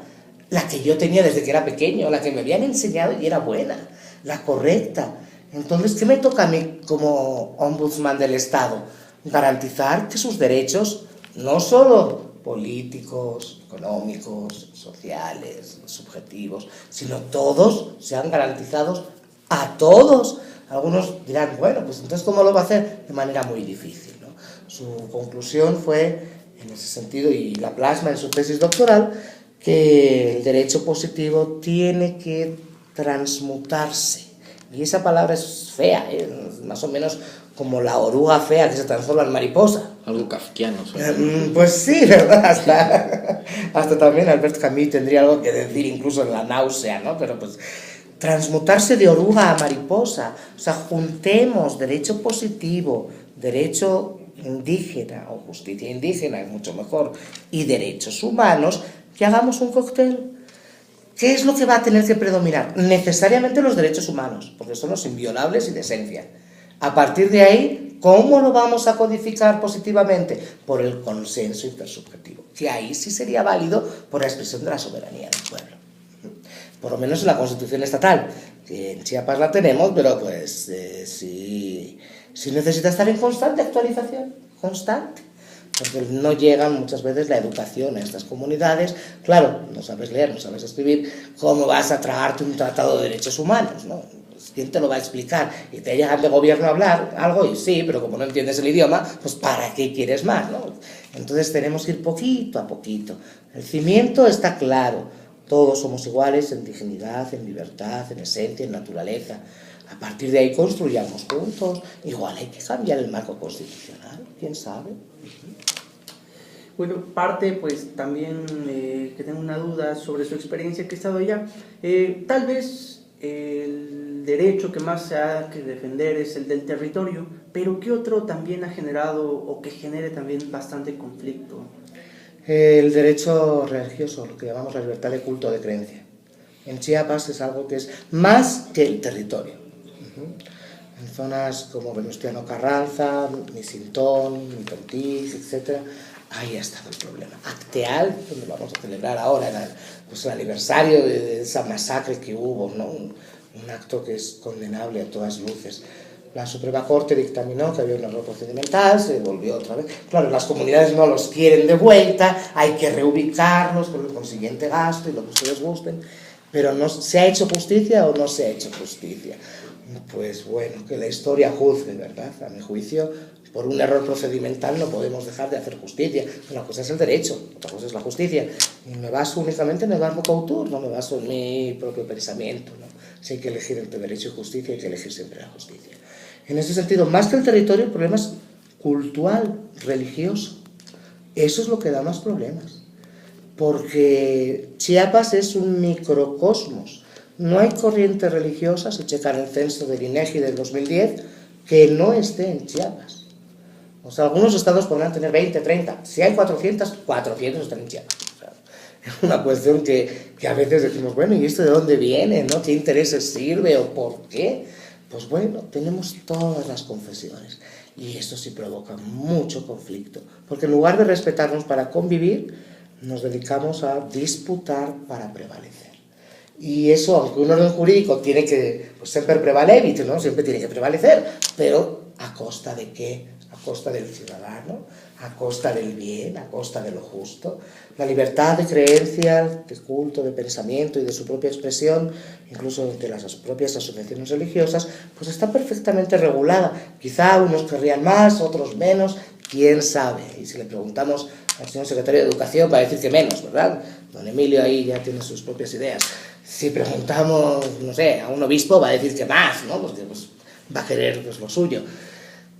C: La que yo tenía desde que era pequeño, la que me habían enseñado y era buena, la correcta. Entonces, ¿qué me toca a mí como ombudsman del Estado? Garantizar que sus derechos, no solo políticos, económicos, sociales, subjetivos, sino todos sean garantizados a todos. Algunos dirán, bueno, pues entonces ¿cómo lo va a hacer? De manera muy difícil, ¿no? Su conclusión fue, en ese sentido, y la plasma en su tesis doctoral, que el derecho positivo tiene que transmutarse. Y esa palabra es fea, es más o menos como la oruga fea que se transforma en mariposa.
A: Algo kafkiano.
C: Pues sí, ¿verdad? Hasta también Albert Camus tendría algo que decir, incluso en La náusea, ¿no? Pero pues transmutarse de oruga a mariposa. O sea, juntemos derecho positivo, derecho indígena o justicia indígena, es mucho mejor, y derechos humanos, que hagamos un cóctel. ¿Qué es lo que va a tener que predominar? Necesariamente los derechos humanos, porque son los inviolables y de esencia. A partir de ahí, ¿cómo lo vamos a codificar positivamente? Por el consenso intersubjetivo, que ahí sí sería válido por la expresión de la soberanía del pueblo. Por lo menos en la Constitución estatal, que en Chiapas la tenemos, pero pues sí necesita estar en constante actualización, constante. Porque no llega muchas veces la educación a estas comunidades. Claro, no sabes leer, no sabes escribir, ¿cómo vas a tragarte un tratado de derechos humanos, no? ¿Quién te lo va a explicar? Y te llega de gobierno a hablar algo, y sí, pero como no entiendes el idioma, pues ¿para qué quieres más, no? Entonces tenemos que ir poquito a poquito. El cimiento está claro. Todos somos iguales en dignidad, en libertad, en esencia, en naturaleza. A partir de ahí construyamos juntos. Igual hay que cambiar el marco constitucional, ¿quién sabe?
B: Bueno, parte pues también que tengo una duda sobre su experiencia que ha estado allá. Tal vez el derecho que más se ha que defender es el del territorio, pero ¿qué otro también ha generado o que genere también bastante conflicto?
C: El derecho religioso, lo que llamamos la libertad de culto de creencia. En Chiapas es algo que es más que el territorio. En zonas como Venustiano Carranza, Misintón, Mitontis, etc., ahí ha estado el problema. Acteal, donde vamos a celebrar ahora pues el aniversario de esa masacre que hubo, ¿no? Un acto que es condenable a todas luces. La Suprema Corte dictaminó que había un error procedimental, se volvió otra vez. Claro, las comunidades no los quieren de vuelta, hay que reubicarlos con el consiguiente gasto y lo que ustedes gusten. Pero no, ¿se ha hecho justicia o no se ha hecho justicia? Pues bueno, que la historia juzgue, ¿verdad? A mi juicio, por un error procedimental no podemos dejar de hacer justicia. Una cosa es el derecho, otra cosa es la justicia. Y me baso únicamente en el Barbo Couture, no me baso en mi propio pensamiento, ¿no? Si hay que elegir entre derecho y justicia, hay que elegir siempre la justicia. En ese sentido, más que el territorio, el problema es cultural, religioso. Eso es lo que da más problemas. Porque Chiapas es un microcosmos. No hay corriente religiosa, si checan el censo del INEGI del 2010, que no esté en Chiapas. O sea, algunos estados podrán tener 20, 30. Si hay 400, 400 están en Chiapas. O sea, es una cuestión que a veces decimos, bueno, ¿y esto de dónde viene? ¿No? ¿Qué intereses sirve o por qué? Pues bueno, tenemos todas las confesiones. Y esto sí provoca mucho conflicto. Porque en lugar de respetarnos para convivir, nos dedicamos a disputar para prevalecer. Y eso, aunque un orden jurídico tiene que, pues, siempre prevalevit, ¿no? Siempre tiene que prevalecer, pero ¿a costa de qué? A costa del ciudadano, a costa del bien, a costa de lo justo. La libertad de creencia, de culto, de pensamiento y de su propia expresión, incluso de las propias asociaciones religiosas, pues está perfectamente regulada. Quizá unos querrían más, otros menos, quién sabe. Y si le preguntamos al señor secretario de Educación, va a decir que menos, ¿verdad? Don Emilio ahí ya tiene sus propias ideas. Si preguntamos, no sé, a un obispo, va a decir que más, ¿no? Porque pues, va a querer pues, lo suyo.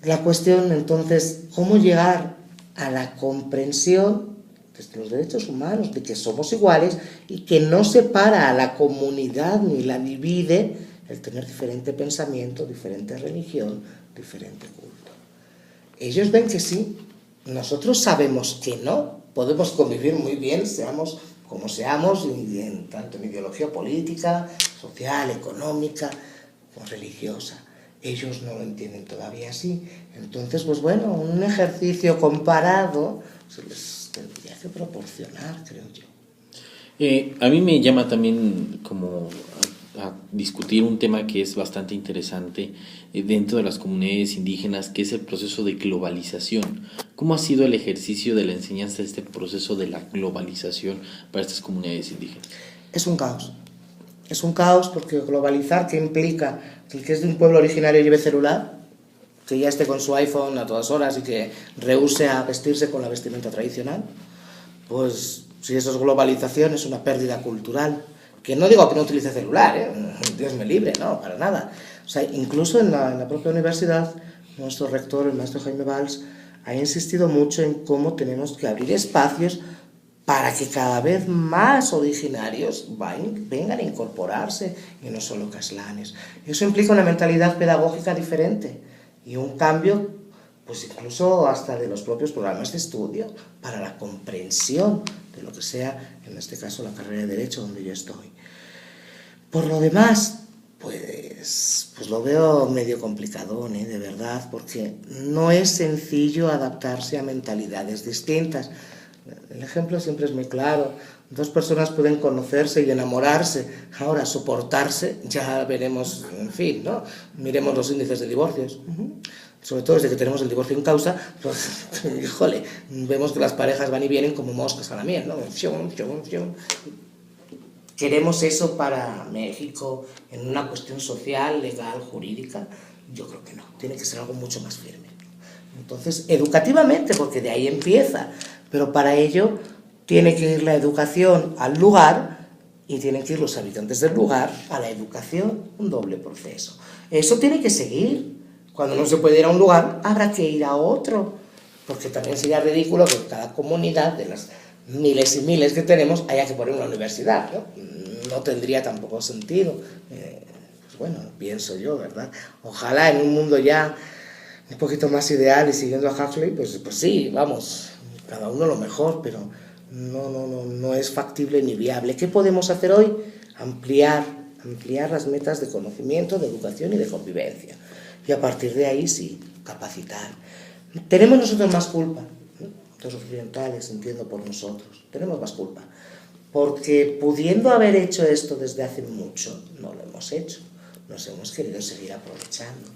C: La cuestión, entonces, ¿cómo llegar a la comprensión de los derechos humanos, de que somos iguales y que no separa a la comunidad ni la divide el tener diferente pensamiento, diferente religión, diferente culto? Ellos ven que sí, nosotros sabemos que no, podemos convivir muy bien, seamos como seamos, tanto en ideología política, social, económica o religiosa. Ellos no lo entienden todavía así. Entonces, pues bueno, un ejercicio comparado se les tendría que proporcionar, creo yo.
A: A mí me llama también como a discutir un tema que es bastante interesante dentro de las comunidades indígenas, que es el proceso de globalización. ¿Cómo ha sido el ejercicio de la enseñanza de este proceso de la globalización para estas comunidades indígenas?
C: Es un caos. Es un caos porque globalizar, ¿qué implica? Que el que es de un pueblo originario lleve celular, que ya esté con su iPhone a todas horas y que rehúse a vestirse con la vestimenta tradicional. Pues si eso es globalización, es una pérdida cultural. Que no digo que no utilice celular, Dios me libre, no, para nada. O sea, incluso en la propia universidad, nuestro rector, el maestro Jaime Valls, ha insistido mucho en cómo tenemos que abrir espacios para que cada vez más originarios vengan a incorporarse y no solo caslanes. Eso implica una mentalidad pedagógica diferente y un cambio, pues incluso hasta de los propios programas de estudio para la comprensión de lo que sea, en este caso la carrera de Derecho donde yo estoy. Por lo demás, pues lo veo medio complicadón, de verdad, porque no es sencillo adaptarse a mentalidades distintas. El ejemplo siempre es muy claro. Dos personas pueden conocerse y enamorarse. Ahora, soportarse, ya veremos, en fin, ¿no? Miremos los índices de divorcios. Sobre todo desde que tenemos el divorcio en causa, pues, híjole, vemos que las parejas van y vienen como moscas a la miel, ¿no? ¿Queremos eso para México en una cuestión social, legal, jurídica? Yo creo que no. Tiene que ser algo mucho más firme. Entonces, educativamente, porque de ahí empieza. Pero para ello tiene que ir la educación al lugar y tienen que ir los habitantes del lugar a la educación, un doble proceso. Eso tiene que seguir. Cuando no se puede ir a un lugar, habrá que ir a otro, porque también sería ridículo que cada comunidad de las miles y miles que tenemos haya que poner una universidad, ¿no? No tendría tampoco sentido. Pues bueno, pienso yo, ¿verdad? Ojalá en un mundo ya un poquito más ideal y siguiendo a Huxley, pues sí, vamos, cada uno lo mejor, pero no es factible ni viable. ¿Qué podemos hacer hoy? Ampliar las metas de conocimiento, de educación y de convivencia. Y a partir de ahí sí, capacitar. Tenemos nosotros más culpa, ¿no? Los occidentales, entiendo por nosotros, tenemos más culpa. Porque pudiendo haber hecho esto desde hace mucho, no lo hemos hecho. Nos hemos querido seguir aprovechando.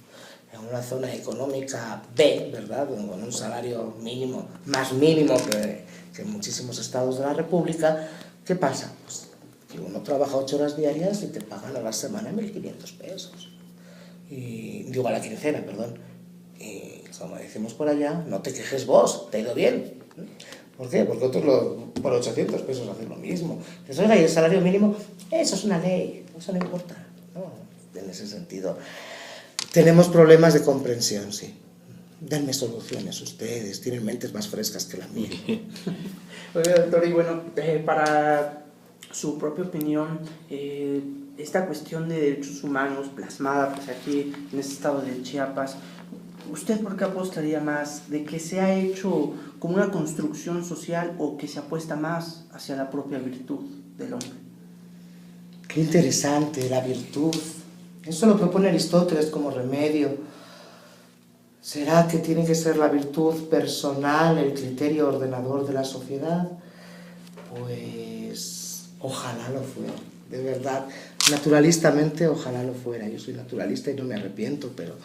C: En una zona económica B, ¿verdad? Con un salario mínimo, más mínimo que en muchísimos estados de la República, ¿qué pasa? Pues que uno trabaja 8 horas diarias y te pagan a la semana 1.500 pesos. Y digo, a la quincena, perdón. Y como decimos por allá, no te quejes vos, te ha ido bien. ¿Por qué? Porque otros por 800 pesos hacen lo mismo. Entonces, oiga, y el salario mínimo, eso es una ley, eso no importa. ¿no? En ese sentido, tenemos problemas de comprensión, sí. Denme soluciones ustedes, tienen mentes más frescas que la mía.
B: Oiga, doctor, y bueno, para su propia opinión, esta cuestión de derechos humanos plasmada pues aquí en este estado de Chiapas, ¿usted por qué apostaría más de que se ha hecho como una construcción social o que se apuesta más hacia la propia virtud del hombre?
C: Qué interesante, la virtud. Eso lo propone Aristóteles como remedio. ¿Será que tiene que ser la virtud personal el criterio ordenador de la sociedad? Pues ojalá lo fuera, de verdad. Naturalistamente ojalá lo fuera. Yo soy naturalista y no me arrepiento, pero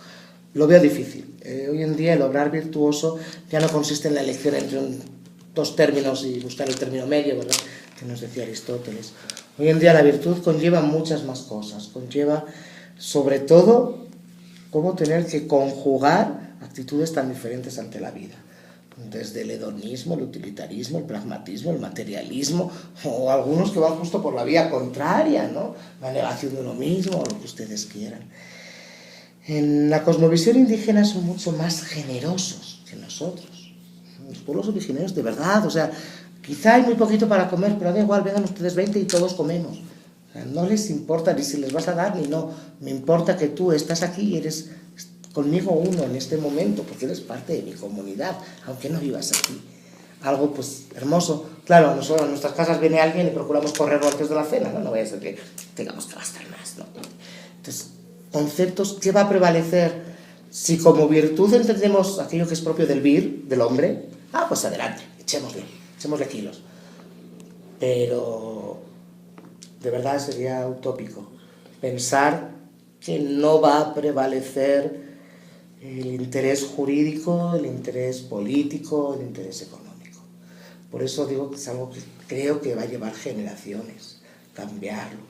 C: lo veo difícil. Hoy en día el obrar virtuoso ya no consiste en la elección entre dos términos y buscar el término medio, ¿verdad?, que nos decía Aristóteles. Hoy en día la virtud conlleva muchas más cosas. Conlleva, sobre todo, cómo tener que conjugar actitudes tan diferentes ante la vida, desde el hedonismo, el utilitarismo, el pragmatismo, el materialismo, o algunos que van justo por la vía contraria, ¿no?, la negación de uno mismo, o lo que ustedes quieran. En la cosmovisión indígena son mucho más generosos que nosotros. Los pueblos originarios, de verdad, o sea, quizá hay muy poquito para comer, pero da igual, vengan ustedes 20 y todos comemos. O sea, no les importa ni si les vas a dar ni no, me importa que tú estás aquí y eres conmigo uno en este momento, porque eres parte de mi comunidad, aunque no vivas aquí. Algo pues hermoso. Claro, nosotros a nuestras casas viene alguien y procuramos correrlo antes de la cena, ¿no? No vaya a ser que tengamos que gastar más, ¿no? Entonces, conceptos, ¿qué va a prevalecer? Si como virtud entendemos aquello que es propio del vir, del hombre, pues adelante, echémosle kilos. Pero de verdad sería utópico pensar que no va a prevalecer el interés jurídico, el interés político, el interés económico. Por eso digo que es algo que creo que va a llevar generaciones cambiarlo.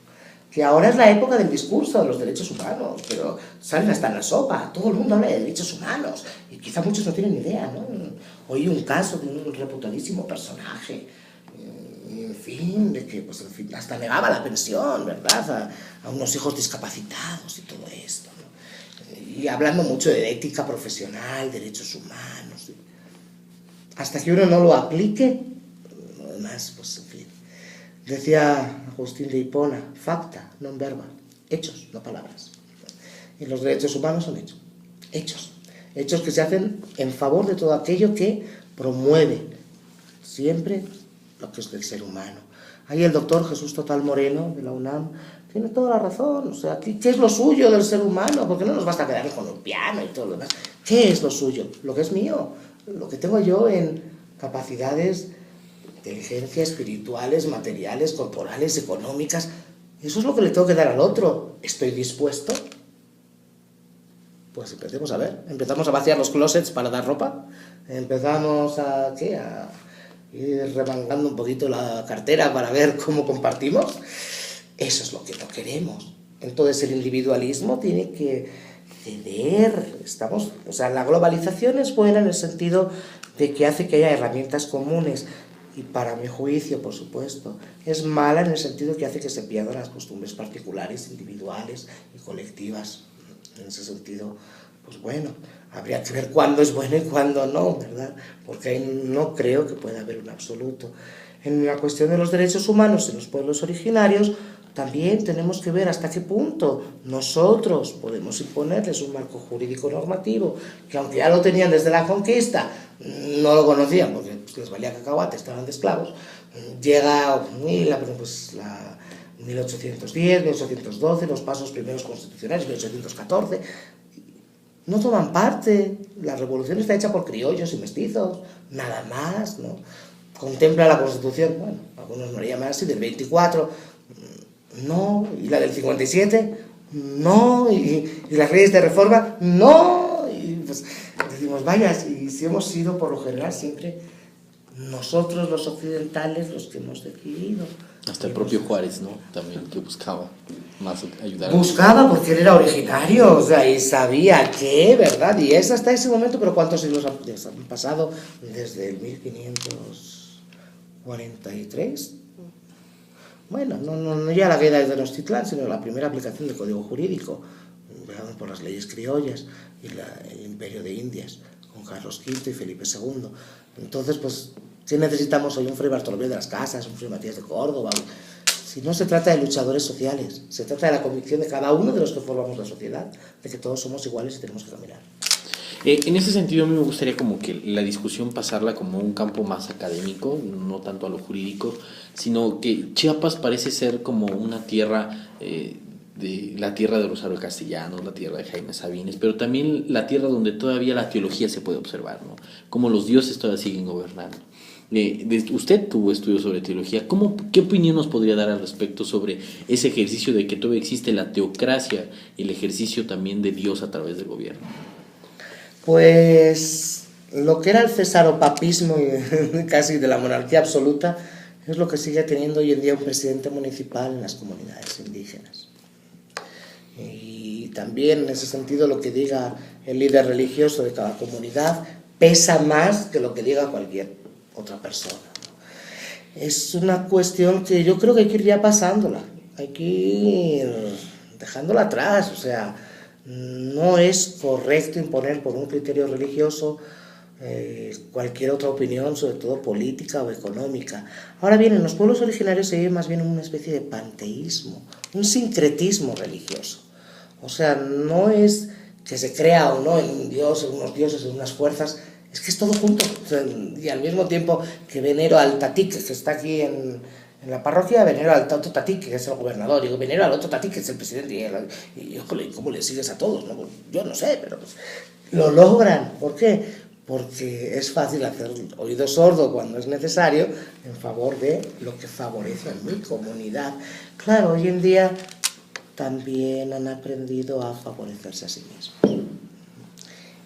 C: Que ahora es la época del discurso de los derechos humanos, pero salen hasta en la sopa, todo el mundo habla de derechos humanos, y quizá muchos no tienen idea, ¿no? Oí un caso de un reputadísimo personaje, en fin, de que pues, en fin, hasta negaba la pensión, ¿verdad?, a unos hijos discapacitados y todo esto, ¿no? Y hablando mucho de ética profesional, derechos humanos. Hasta que uno no lo aplique, además, pues en fin. Decía Agustín de Hipona, facta, non verba, hechos, no palabras. Y los derechos humanos son hechos que se hacen en favor de todo aquello que promueve siempre lo que es del ser humano. Ahí el doctor Jesús Total Moreno, de la UNAM, tiene toda la razón. O sea, ¿qué es lo suyo del ser humano? Porque no nos basta quedar con un piano y todo lo demás. ¿Qué es lo suyo? Lo que es mío, lo que tengo yo en capacidades, inteligencia, espirituales, materiales, corporales, económicas. Eso es lo que le tengo que dar al otro. ¿Estoy dispuesto? Pues empecemos a ver. Empezamos a vaciar los closets para dar ropa. Empezamos a ir remangando un poquito la cartera para ver cómo compartimos. Eso es lo que no queremos. Entonces el individualismo tiene que ceder. O sea, la globalización es buena en el sentido de que hace que haya herramientas comunes. Y para mi juicio, por supuesto, es mala en el sentido que hace que se pierdan las costumbres particulares, individuales y colectivas. En ese sentido, pues bueno, habría que ver cuándo es bueno y cuándo no, ¿verdad? Porque ahí no creo que pueda haber un absoluto. En la cuestión de los derechos humanos en los pueblos originarios, también tenemos que ver hasta qué punto nosotros podemos imponerles un marco jurídico normativo, que aunque ya lo tenían desde la conquista, no lo conocían porque les valía cacahuate, estaban de esclavos. Llega la 1810, 1812, los pasos primeros constitucionales, 1814, no toman parte. La revolución está hecha por criollos y mestizos, nada más, ¿no? Contempla la Constitución, bueno, algunos no harían más así, del 24, no, y la del 57, no, y las leyes de reforma, no, y pues decimos, vaya, si hemos sido por lo general siempre nosotros los occidentales los que hemos decidido.
A: Hasta el propio Juárez, ¿no? También, que buscaba más ayudar.
C: Buscaba porque él era originario, o sea, y sabía que, ¿verdad? Y es hasta ese momento, pero ¿cuántos siglos han pasado? Desde el 1543. bueno, no ya la guerra de Tenochtitlán, sino la primera aplicación del Código Jurídico, por las leyes criollas y el Imperio de Indias, con Carlos V y Felipe II. Entonces, pues, ¿qué necesitamos hoy? Un Fray Bartolomé de las Casas, un Fray Matías de Córdoba. Si no se trata de luchadores sociales, se trata de la convicción de cada uno de los que formamos la sociedad, de que todos somos iguales y tenemos que caminar.
A: En ese sentido, a mí me gustaría como que la discusión pasarla como un campo más académico, no tanto a lo jurídico, sino que Chiapas parece ser como una tierra, la tierra de Rosario Castellanos, la tierra de Jaime Sabines, pero también la tierra donde todavía la teología se puede observar, ¿no? Como los dioses todavía siguen gobernando. Usted tuvo estudios sobre teología. ¿Qué opinión nos podría dar al respecto sobre ese ejercicio de que todavía existe la teocracia y el ejercicio también de Dios a través del gobierno?
C: Pues lo que era el cesaropapismo casi de la monarquía absoluta es lo que sigue teniendo hoy en día un presidente municipal en las comunidades indígenas. Y también en ese sentido lo que diga el líder religioso de cada comunidad pesa más que lo que diga cualquier otra persona. Es una cuestión que yo creo que hay que ir ya pasándola, hay que ir dejándola atrás, o sea, no es correcto imponer por un criterio religioso cualquier otra opinión, sobre todo política o económica. Ahora bien, en los pueblos originarios se vive más bien una especie de panteísmo, un sincretismo religioso. O sea, no es que se crea o no en un dios, en unos dioses, en unas fuerzas, es que es todo junto. O sea, y al mismo tiempo que venero al tatique, que está aquí en la parroquia, venero al otro tatique, que es el gobernador, y venero al otro tatique, que es el presidente, y ¿cómo le sigues a todos? ¿No? Pues yo no sé, pero pues, lo logran. ¿Por qué? Porque es fácil hacer oído sordo cuando es necesario en favor de lo que favorece a mi comunidad. Claro, hoy en día también han aprendido a favorecerse a sí mismos.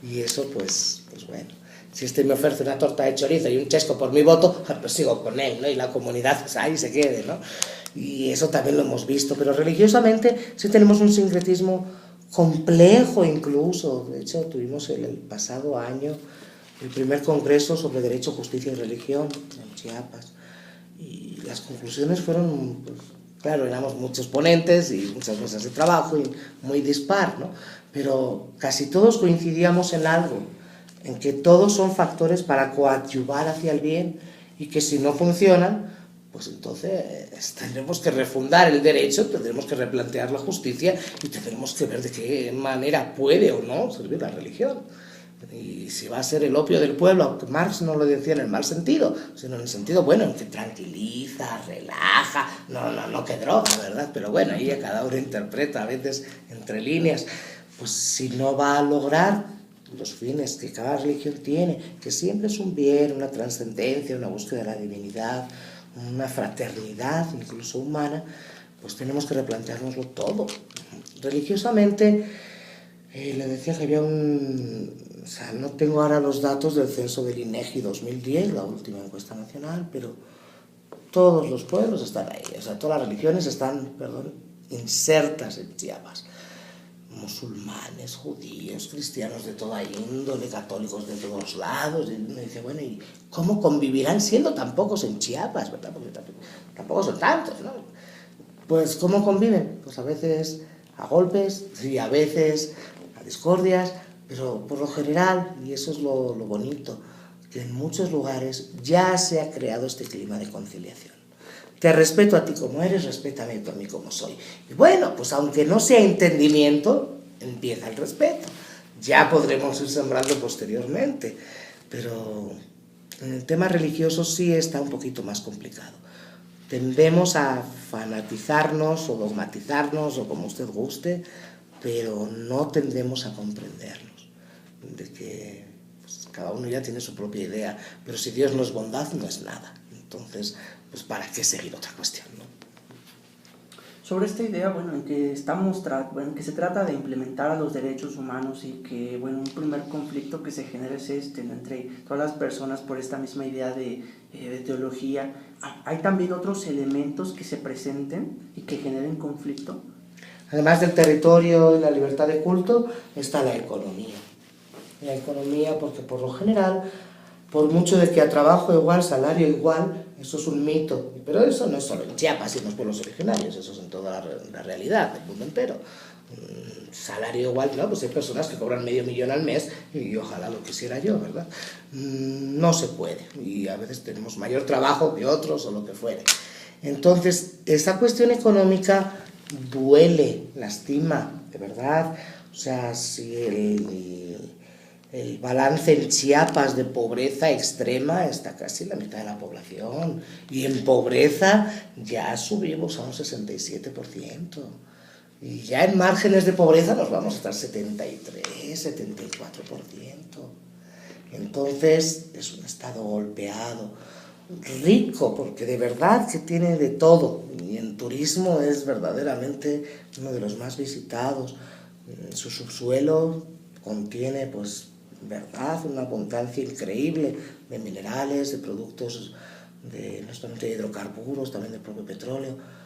C: Y eso, pues bueno, si me ofrece una torta de chorizo y un chesco por mi voto, pues sigo con él, ¿no? Y la comunidad pues, ahí se quede, ¿no? Y eso también lo hemos visto, pero religiosamente sí tenemos un sincretismo complejo incluso. De hecho, tuvimos el pasado año el primer congreso sobre Derecho, Justicia y Religión en Chiapas. Y las conclusiones fueron, pues, claro, éramos muchos ponentes y muchas mesas de trabajo y muy dispar, ¿no? Pero casi todos coincidíamos en algo, en que todos son factores para coadyuvar hacia el bien y que si no funcionan, pues entonces tendremos que refundar el derecho, tendremos que replantear la justicia y tendremos que ver de qué manera puede o no servir la religión. Y si va a ser el opio del pueblo, aunque Marx no lo decía en el mal sentido, sino en el sentido bueno, en que tranquiliza, relaja, no que droga, ¿verdad? Pero bueno, ahí cada uno interpreta a veces entre líneas. Pues si no va a lograr los fines que cada religión tiene, que siempre es un bien, una trascendencia, una búsqueda de la divinidad, una fraternidad incluso humana, pues tenemos que replanteárnoslo todo. Religiosamente, le decía que había o sea, no tengo ahora los datos del censo del INEGI 2010, la última encuesta nacional, pero todos los pueblos están ahí, o sea, todas las religiones están, insertas en Chiapas. Musulmanes, judíos, cristianos de toda índole, católicos de todos lados. Y uno dice, bueno, ¿y cómo convivirán siendo tan pocos en Chiapas, verdad? Porque tampoco son tantos, ¿no? Pues, ¿cómo conviven? Pues a veces a golpes y a veces a discordias, pero por lo general, y eso es lo bonito, que en muchos lugares ya se ha creado este clima de conciliación. Te respeto a ti como eres, respétame a mí como soy. Y bueno, pues aunque no sea entendimiento, empieza el respeto. Ya podremos ir sembrando posteriormente. Pero en el tema religioso sí está un poquito más complicado. Tendemos a fanatizarnos o dogmatizarnos o como usted guste, pero no tendemos a comprendernos. De que pues, cada uno ya tiene su propia idea, pero si Dios no es bondad, no es nada. Entonces, pues ¿para qué seguir otra cuestión, no?
B: Sobre esta idea, bueno, en que que se trata de implementar a los derechos humanos y que, bueno, un primer conflicto que se genera es ¿no? Entre todas las personas por esta misma idea de teología. ¿Hay también otros elementos que se presenten y que generen conflicto?
C: Además del territorio y la libertad de culto, está la economía. La economía, porque por lo general, por mucho de que a trabajo igual, salario igual, Eso es un mito, pero eso no es solo en Chiapas y en los pueblos originarios, eso es en toda la realidad del mundo entero. Salario igual, ¿no? Pues hay personas que cobran $500,000 al mes y ojalá lo quisiera yo, ¿verdad? No se puede y a veces tenemos mayor trabajo que otros o lo que fuere. Entonces, esa cuestión económica duele, lastima, de verdad. O sea, si el balance en Chiapas de pobreza extrema está casi la mitad de la población y en pobreza ya subimos a un 67%. Y ya en márgenes de pobreza nos vamos hasta el 73, 74%. Entonces es un estado golpeado, rico, porque de verdad que tiene de todo. Y en turismo es verdaderamente uno de los más visitados. Su subsuelo contiene, pues, verdad, una abundancia increíble de minerales, de productos, no solamente de hidrocarburos, también del propio petróleo.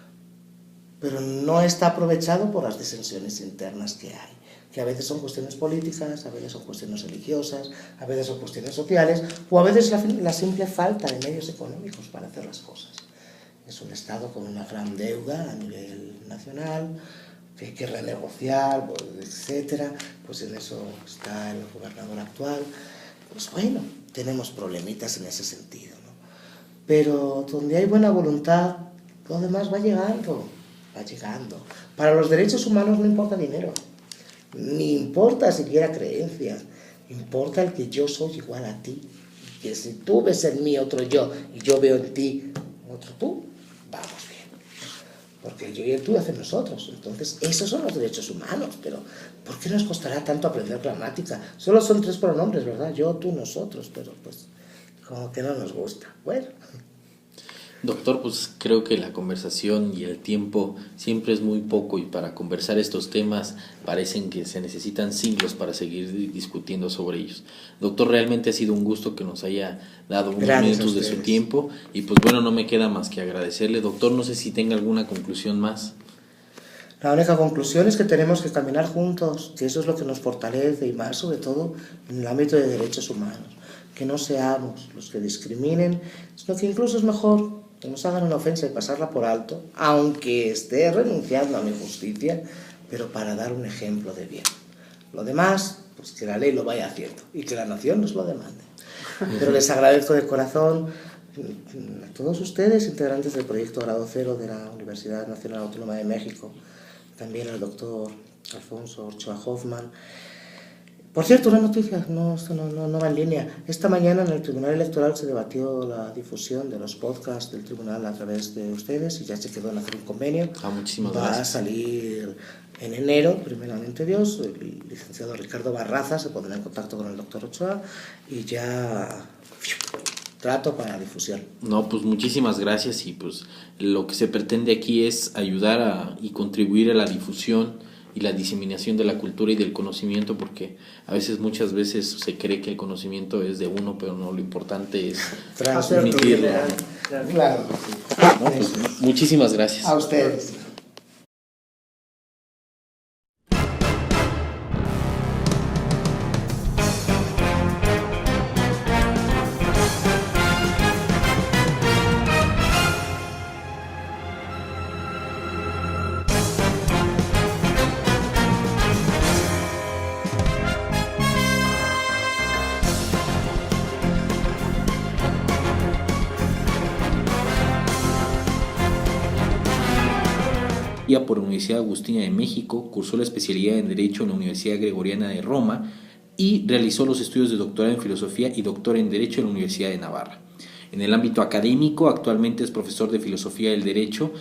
C: Pero no está aprovechado por las disensiones internas que hay, que a veces son cuestiones políticas, a veces son cuestiones religiosas, a veces son cuestiones sociales, o a veces la simple falta de medios económicos para hacer las cosas. Es un Estado con una gran deuda a nivel nacional, que hay que renegociar, etcétera. Pues en eso está el gobernador actual. Pues bueno, tenemos problemitas en ese sentido, ¿no? Pero donde hay buena voluntad, lo demás va llegando. Para los derechos humanos no importa dinero, ni importa siquiera creencias, importa el que yo soy igual a ti, que si tú ves en mí otro yo y yo veo en ti otro tú, vamos bien, porque el yo y el tú hacen nosotros. Entonces esos son los derechos humanos. Pero ¿por qué nos costará tanto aprender gramática? Solo son 3 pronombres, ¿verdad? Yo, tú, nosotros, pero pues como que no nos gusta. Bueno.
A: Doctor, pues creo que la conversación y el tiempo siempre es muy poco y para conversar estos temas parecen que se necesitan siglos para seguir discutiendo sobre ellos. Doctor, realmente ha sido un gusto que nos haya dado unos minutos de su tiempo y pues bueno, no me queda más que agradecerle. Doctor, no sé si tenga alguna conclusión más.
C: La única conclusión es que tenemos que caminar juntos, que eso es lo que nos fortalece y más sobre todo en el ámbito de derechos humanos. Que no seamos los que discriminen, sino que incluso es mejor que nos hagan una ofensa y pasarla por alto, aunque esté renunciando a mi justicia, pero para dar un ejemplo de bien. Lo demás, pues que la ley lo vaya haciendo y que la nación nos lo demande. Pero les agradezco de corazón a todos ustedes, integrantes del proyecto Grado Cero de la Universidad Nacional Autónoma de México, también al doctor Alfonso Ochoa Hoffman. Por cierto, una noticia, no va en línea. Esta mañana en el Tribunal Electoral se debatió la difusión de los podcasts del Tribunal a través de ustedes y ya se quedó en hacer un convenio.
A: Muchísimas
C: gracias. Va a salir en enero, primeramente Dios. El licenciado Ricardo Barraza se pondrá en contacto con el doctor Ochoa y ya trato para la difusión.
A: No, pues muchísimas gracias y pues lo que se pretende aquí es ayudar y contribuir a la difusión y la diseminación de la cultura y del conocimiento, porque muchas veces se cree que el conocimiento es de uno, pero no, lo importante es transmitirlo.
C: Claro.
A: No, pues, muchísimas gracias.
C: A ustedes.
A: Por la Universidad Agustina de México, cursó la especialidad en Derecho en la Universidad Gregoriana de Roma y realizó los estudios de doctorado en Filosofía y doctor en Derecho en la Universidad de Navarra. En el ámbito académico, actualmente es profesor de Filosofía del Derecho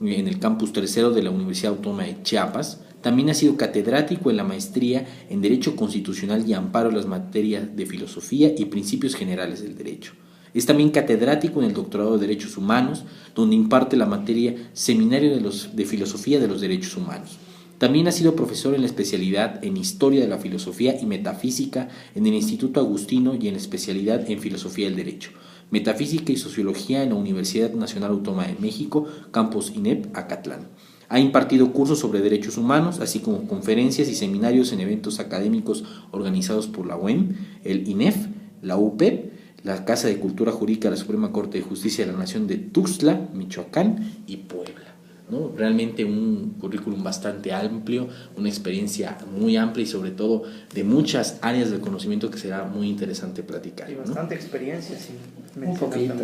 A: en el campus tercero de la Universidad Autónoma de Chiapas. También ha sido catedrático en la maestría en Derecho Constitucional y Amparo en las materias de Filosofía y Principios Generales del Derecho. Es también catedrático en el doctorado de Derechos Humanos, donde imparte la materia Seminario de Filosofía de los Derechos Humanos. También ha sido profesor en la especialidad en Historia de la Filosofía y Metafísica en el Instituto Agustino y en la especialidad en Filosofía del Derecho, Metafísica y Sociología en la Universidad Nacional Autónoma de México, Campus INEP, Acatlán. Ha impartido cursos sobre derechos humanos, así como conferencias y seminarios en eventos académicos organizados por la UEM, el INEF, la UPEP, la Casa de Cultura Jurídica de la Suprema Corte de Justicia de la Nación de Tuxtla, Michoacán y Puebla, ¿no? Realmente un currículum bastante amplio, una experiencia muy amplia y sobre todo de muchas áreas del conocimiento que será muy interesante platicar.
B: Y bastante experiencia, sí.
C: Un poquito.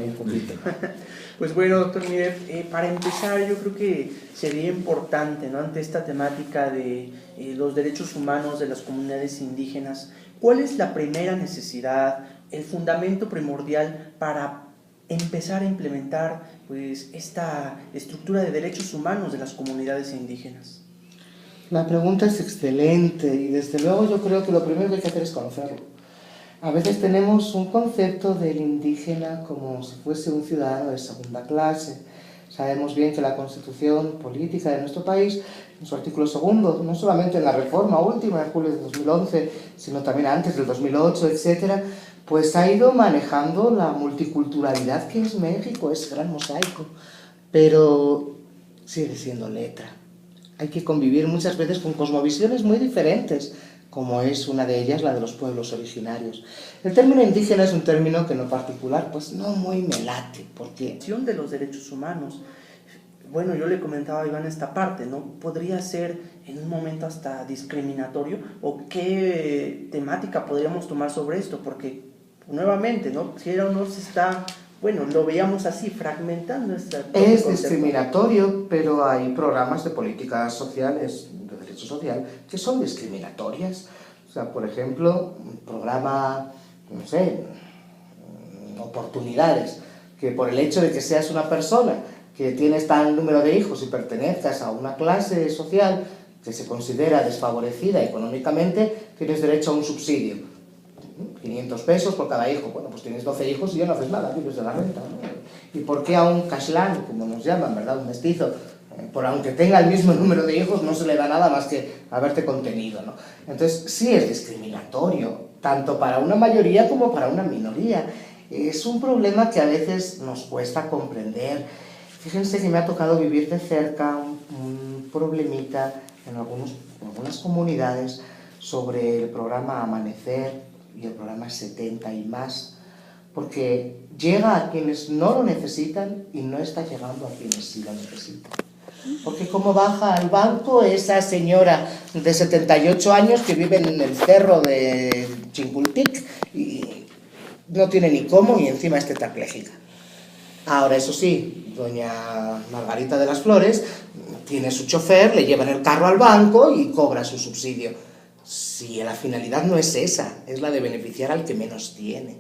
B: Pues bueno, doctor Miret, para empezar yo creo que sería importante, ¿no?, ante esta temática de los derechos humanos de las comunidades indígenas, ¿cuál es la primera necesidad, el fundamento primordial para empezar a implementar pues esta estructura de derechos humanos de las comunidades indígenas?
C: La pregunta es excelente y desde luego yo creo que lo primero que hay que hacer es conocerlo. A veces tenemos un concepto del indígena como si fuese un ciudadano de segunda clase. Sabemos bien que la Constitución Política de nuestro país, en su artículo segundo, no solamente en la reforma última de julio de 2011, sino también antes del 2008, etcétera, pues ha ido manejando la multiculturalidad que es México, es gran mosaico, pero sigue siendo letra. Hay que convivir muchas veces con cosmovisiones muy diferentes, como es una de ellas la de los pueblos originarios. El término indígena es un término que en lo particular pues no muy me late, porque
B: de los derechos humanos, bueno, yo le comentaba a Iván esta parte, ¿no? ¿Podría ser en un momento hasta discriminatorio? ¿O qué temática podríamos tomar sobre esto? Porque, nuevamente, ¿no?, si era o no se está, bueno, lo veíamos así, fragmentando esta...
C: Es discriminatorio, pero hay programas de políticas sociales, de derecho social, que son discriminatorias. O sea, por ejemplo, un programa, no sé, oportunidades, que por el hecho de que seas una persona que tienes tal número de hijos y pertenezcas a una clase social que se considera desfavorecida económicamente, tienes derecho a un subsidio. 500 pesos por cada hijo. Bueno, pues tienes 12 hijos y ya no haces nada, vives de la renta, ¿no? ¿Y por qué a un cashlán, como nos llaman, ¿verdad?, un mestizo, por aunque tenga el mismo número de hijos, no se le da nada más que haberte contenido, ¿no? Entonces, sí es discriminatorio, tanto para una mayoría como para una minoría. Es un problema que a veces nos cuesta comprender. Fíjense que me ha tocado vivir de cerca un problemita en algunas comunidades sobre el programa Amanecer y el programa 70 y más, porque llega a quienes no lo necesitan y no está llegando a quienes sí lo necesitan. Porque como baja al banco esa señora de 78 años que vive en el cerro de Chingultic y no tiene ni cómo y encima es tetrapléjica. Ahora, eso sí, doña Margarita de las Flores tiene su chofer, le lleva en el carro al banco y cobra su subsidio. Si la finalidad no es esa, es la de beneficiar al que menos tiene.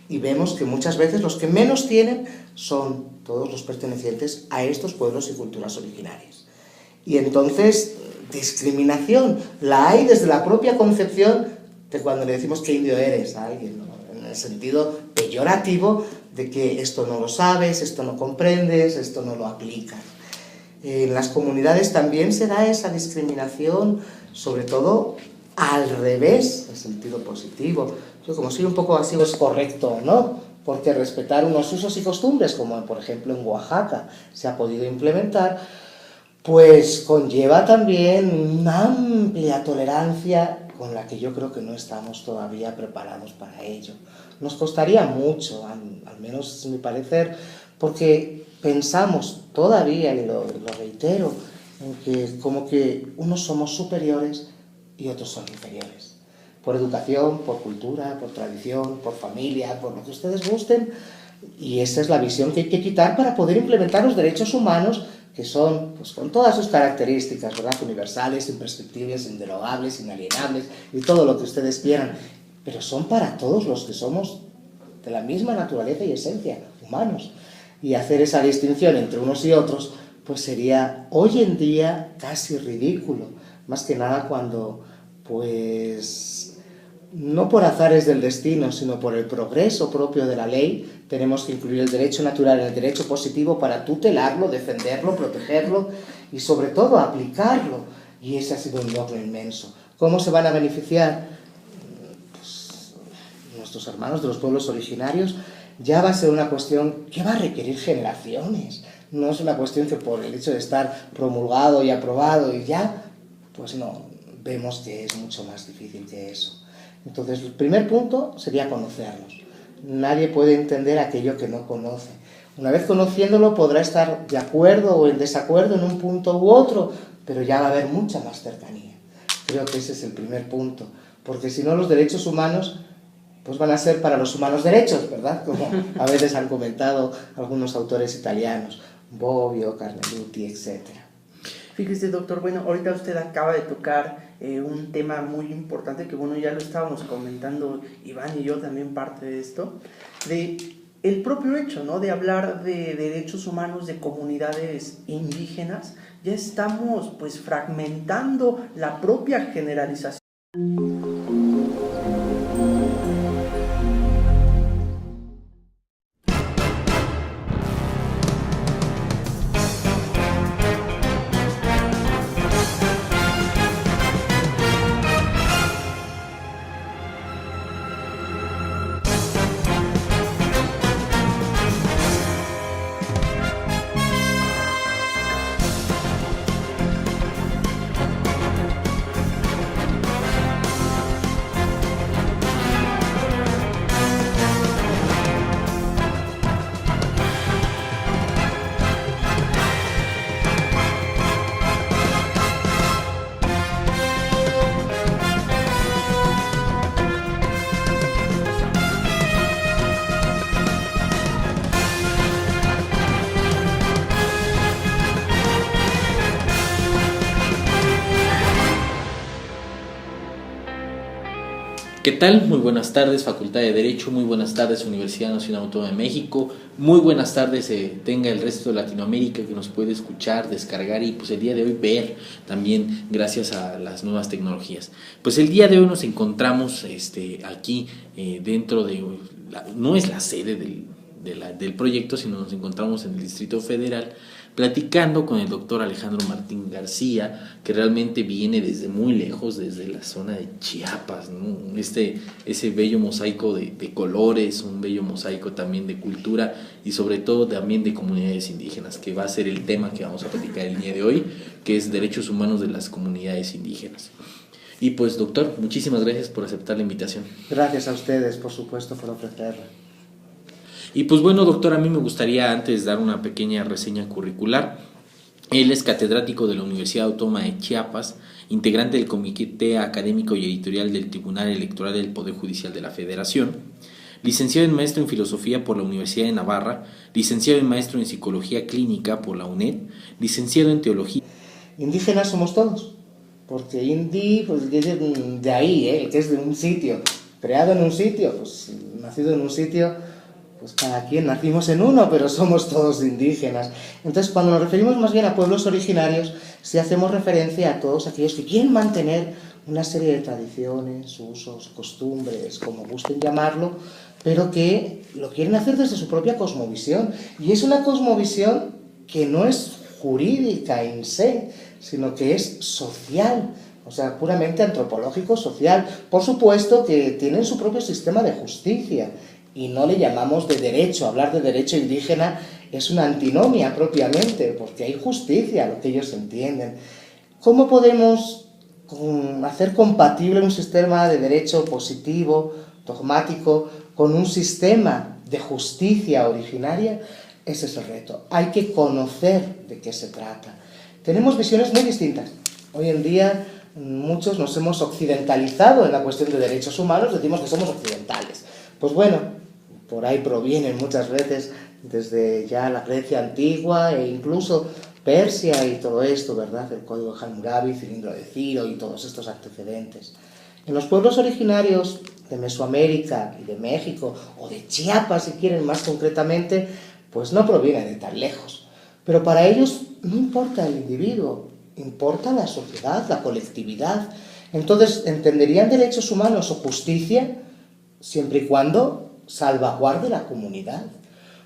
C: Y vemos que muchas veces los que menos tienen son todos los pertenecientes a estos pueblos y culturas originarias. Y entonces, discriminación la hay desde la propia concepción de cuando le decimos qué indio eres a alguien, ¿no?, en el sentido peyorativo de que esto no lo sabes, esto no comprendes, esto no lo aplicas. En las comunidades también se da esa discriminación, sobre todo al revés, en sentido positivo. Yo, como soy un poco así, es correcto, ¿no? Porque respetar unos usos y costumbres, como por ejemplo en Oaxaca se ha podido implementar, pues conlleva también una amplia tolerancia con la que yo creo que no estamos todavía preparados para ello. Nos costaría mucho, al menos es mi parecer, porque pensamos todavía, y lo reitero, en que como que unos somos superiores y otros son inferiores. Por educación, por cultura, por tradición, por familia, por lo que ustedes gusten. Y esa es la visión que hay que quitar para poder implementar los derechos humanos, que son, pues, con todas sus características, ¿verdad?, universales, imprescriptibles, inderogables, inalienables y todo lo que ustedes quieran. Pero son para todos los que somos de la misma naturaleza y esencia, humanos. Y hacer esa distinción entre unos y otros, pues sería hoy en día casi ridículo. Más que nada cuando, pues, no por azares del destino, sino por el progreso propio de la ley, tenemos que incluir el derecho natural en el derecho positivo para tutelarlo, defenderlo, protegerlo y sobre todo aplicarlo. Y ese ha sido un logro inmenso. ¿Cómo se van a beneficiar? Pues, nuestros hermanos de los pueblos originarios. Ya va a ser una cuestión que va a requerir generaciones. No es una cuestión que por el hecho de estar promulgado y aprobado y ya, pues no, vemos que es mucho más difícil que eso. Entonces, el primer punto sería conocernos. nadie puede entender aquello que no conoce. Una vez conociéndolo podrá estar de acuerdo o en desacuerdo en un punto u otro, pero ya va a haber mucha más cercanía. Creo que ese es el primer punto, porque si no los derechos humanos pues van a ser para los humanos derechos, ¿verdad? Como a veces han comentado algunos autores italianos, Bobbio, Carneluti, etc.
B: Fíjese, doctor, bueno, ahorita usted acaba de tocar un tema muy importante que, bueno, ya lo estábamos comentando Iván y yo también parte de esto, de el propio hecho, ¿no?, de hablar de derechos humanos de comunidades indígenas. Ya estamos, pues, fragmentando la propia generalización.
A: ¿Qué tal? Muy buenas tardes, Facultad de Derecho, muy buenas tardes, Universidad Nacional Autónoma de México, muy buenas tardes tenga el resto de Latinoamérica que nos puede escuchar, descargar y pues el día de hoy ver también gracias a las nuevas tecnologías. Pues el día de hoy nos encontramos aquí dentro de, no es la sede del proyecto, sino nos encontramos en el Distrito Federal, platicando con el doctor Alejandro Martín García, que realmente viene desde muy lejos, desde la zona de Chiapas, ¿no? Ese bello mosaico de colores, un bello mosaico también de cultura y sobre todo también de comunidades indígenas, que va a ser el tema que vamos a platicar el día de hoy, que es derechos humanos de las comunidades indígenas. Y pues, doctor, muchísimas gracias por aceptar la invitación.
C: Gracias a ustedes, por supuesto, por ofrecerla.
A: Y pues bueno, doctor, a mí me gustaría antes dar una pequeña reseña curricular. Él es catedrático de la Universidad Autónoma de Chiapas, integrante del Comité Académico y Editorial del Tribunal Electoral del Poder Judicial de la Federación, licenciado en Maestro en Filosofía por la Universidad de Navarra, licenciado en Maestro en Psicología Clínica por la UNED, licenciado en Teología.
C: Indígenas somos todos, porque indi, pues viene de ahí, que es de un sitio, creado en un sitio, pues nacido en un sitio. Pues cada quien nacimos en uno, pero somos todos indígenas. Entonces, cuando nos referimos más bien a pueblos originarios, sí hacemos referencia a todos aquellos que quieren mantener una serie de tradiciones, usos, costumbres, como gusten llamarlo, pero que lo quieren hacer desde su propia cosmovisión. Y es una cosmovisión que no es jurídica en sí, sino que es social, o sea, puramente antropológico, social. Por supuesto que tienen su propio sistema de justicia, y no le llamamos de derecho. Hablar de derecho indígena es una antinomia propiamente, porque hay justicia, lo que ellos entienden. ¿Cómo podemos hacer compatible un sistema de derecho positivo, dogmático, con un sistema de justicia originaria? Ese es el reto. Hay que conocer de qué se trata. Tenemos visiones muy distintas. Hoy en día muchos nos hemos occidentalizado en la cuestión de derechos humanos, decimos que somos occidentales. Pues bueno, por ahí provienen muchas veces desde ya la Grecia antigua e incluso Persia y todo esto, ¿verdad? El Código de Hammurabi, Cilindro de Ciro y todos estos antecedentes. En los pueblos originarios de Mesoamérica y de México, o de Chiapas si quieren más concretamente, pues no provienen de tan lejos. Pero para ellos no importa el individuo, importa la sociedad, la colectividad. Entonces, ¿entenderían derechos humanos o justicia siempre y cuando salvaguarde la comunidad?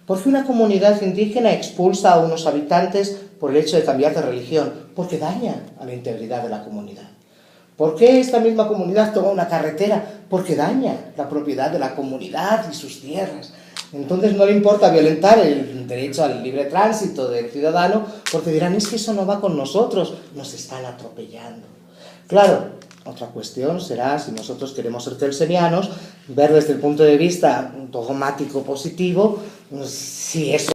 C: ¿Por qué una comunidad indígena expulsa a unos habitantes por el hecho de cambiar de religión? Porque daña a la integridad de la comunidad. ¿Por qué esta misma comunidad toma una carretera? Porque daña la propiedad de la comunidad y sus tierras. Entonces no le importa violentar el derecho al libre tránsito del ciudadano, porque dirán, es que eso no va con nosotros, nos están atropellando. Claro, Otra cuestión será, si nosotros queremos ser celsenianos, ver desde el punto de vista dogmático positivo, si eso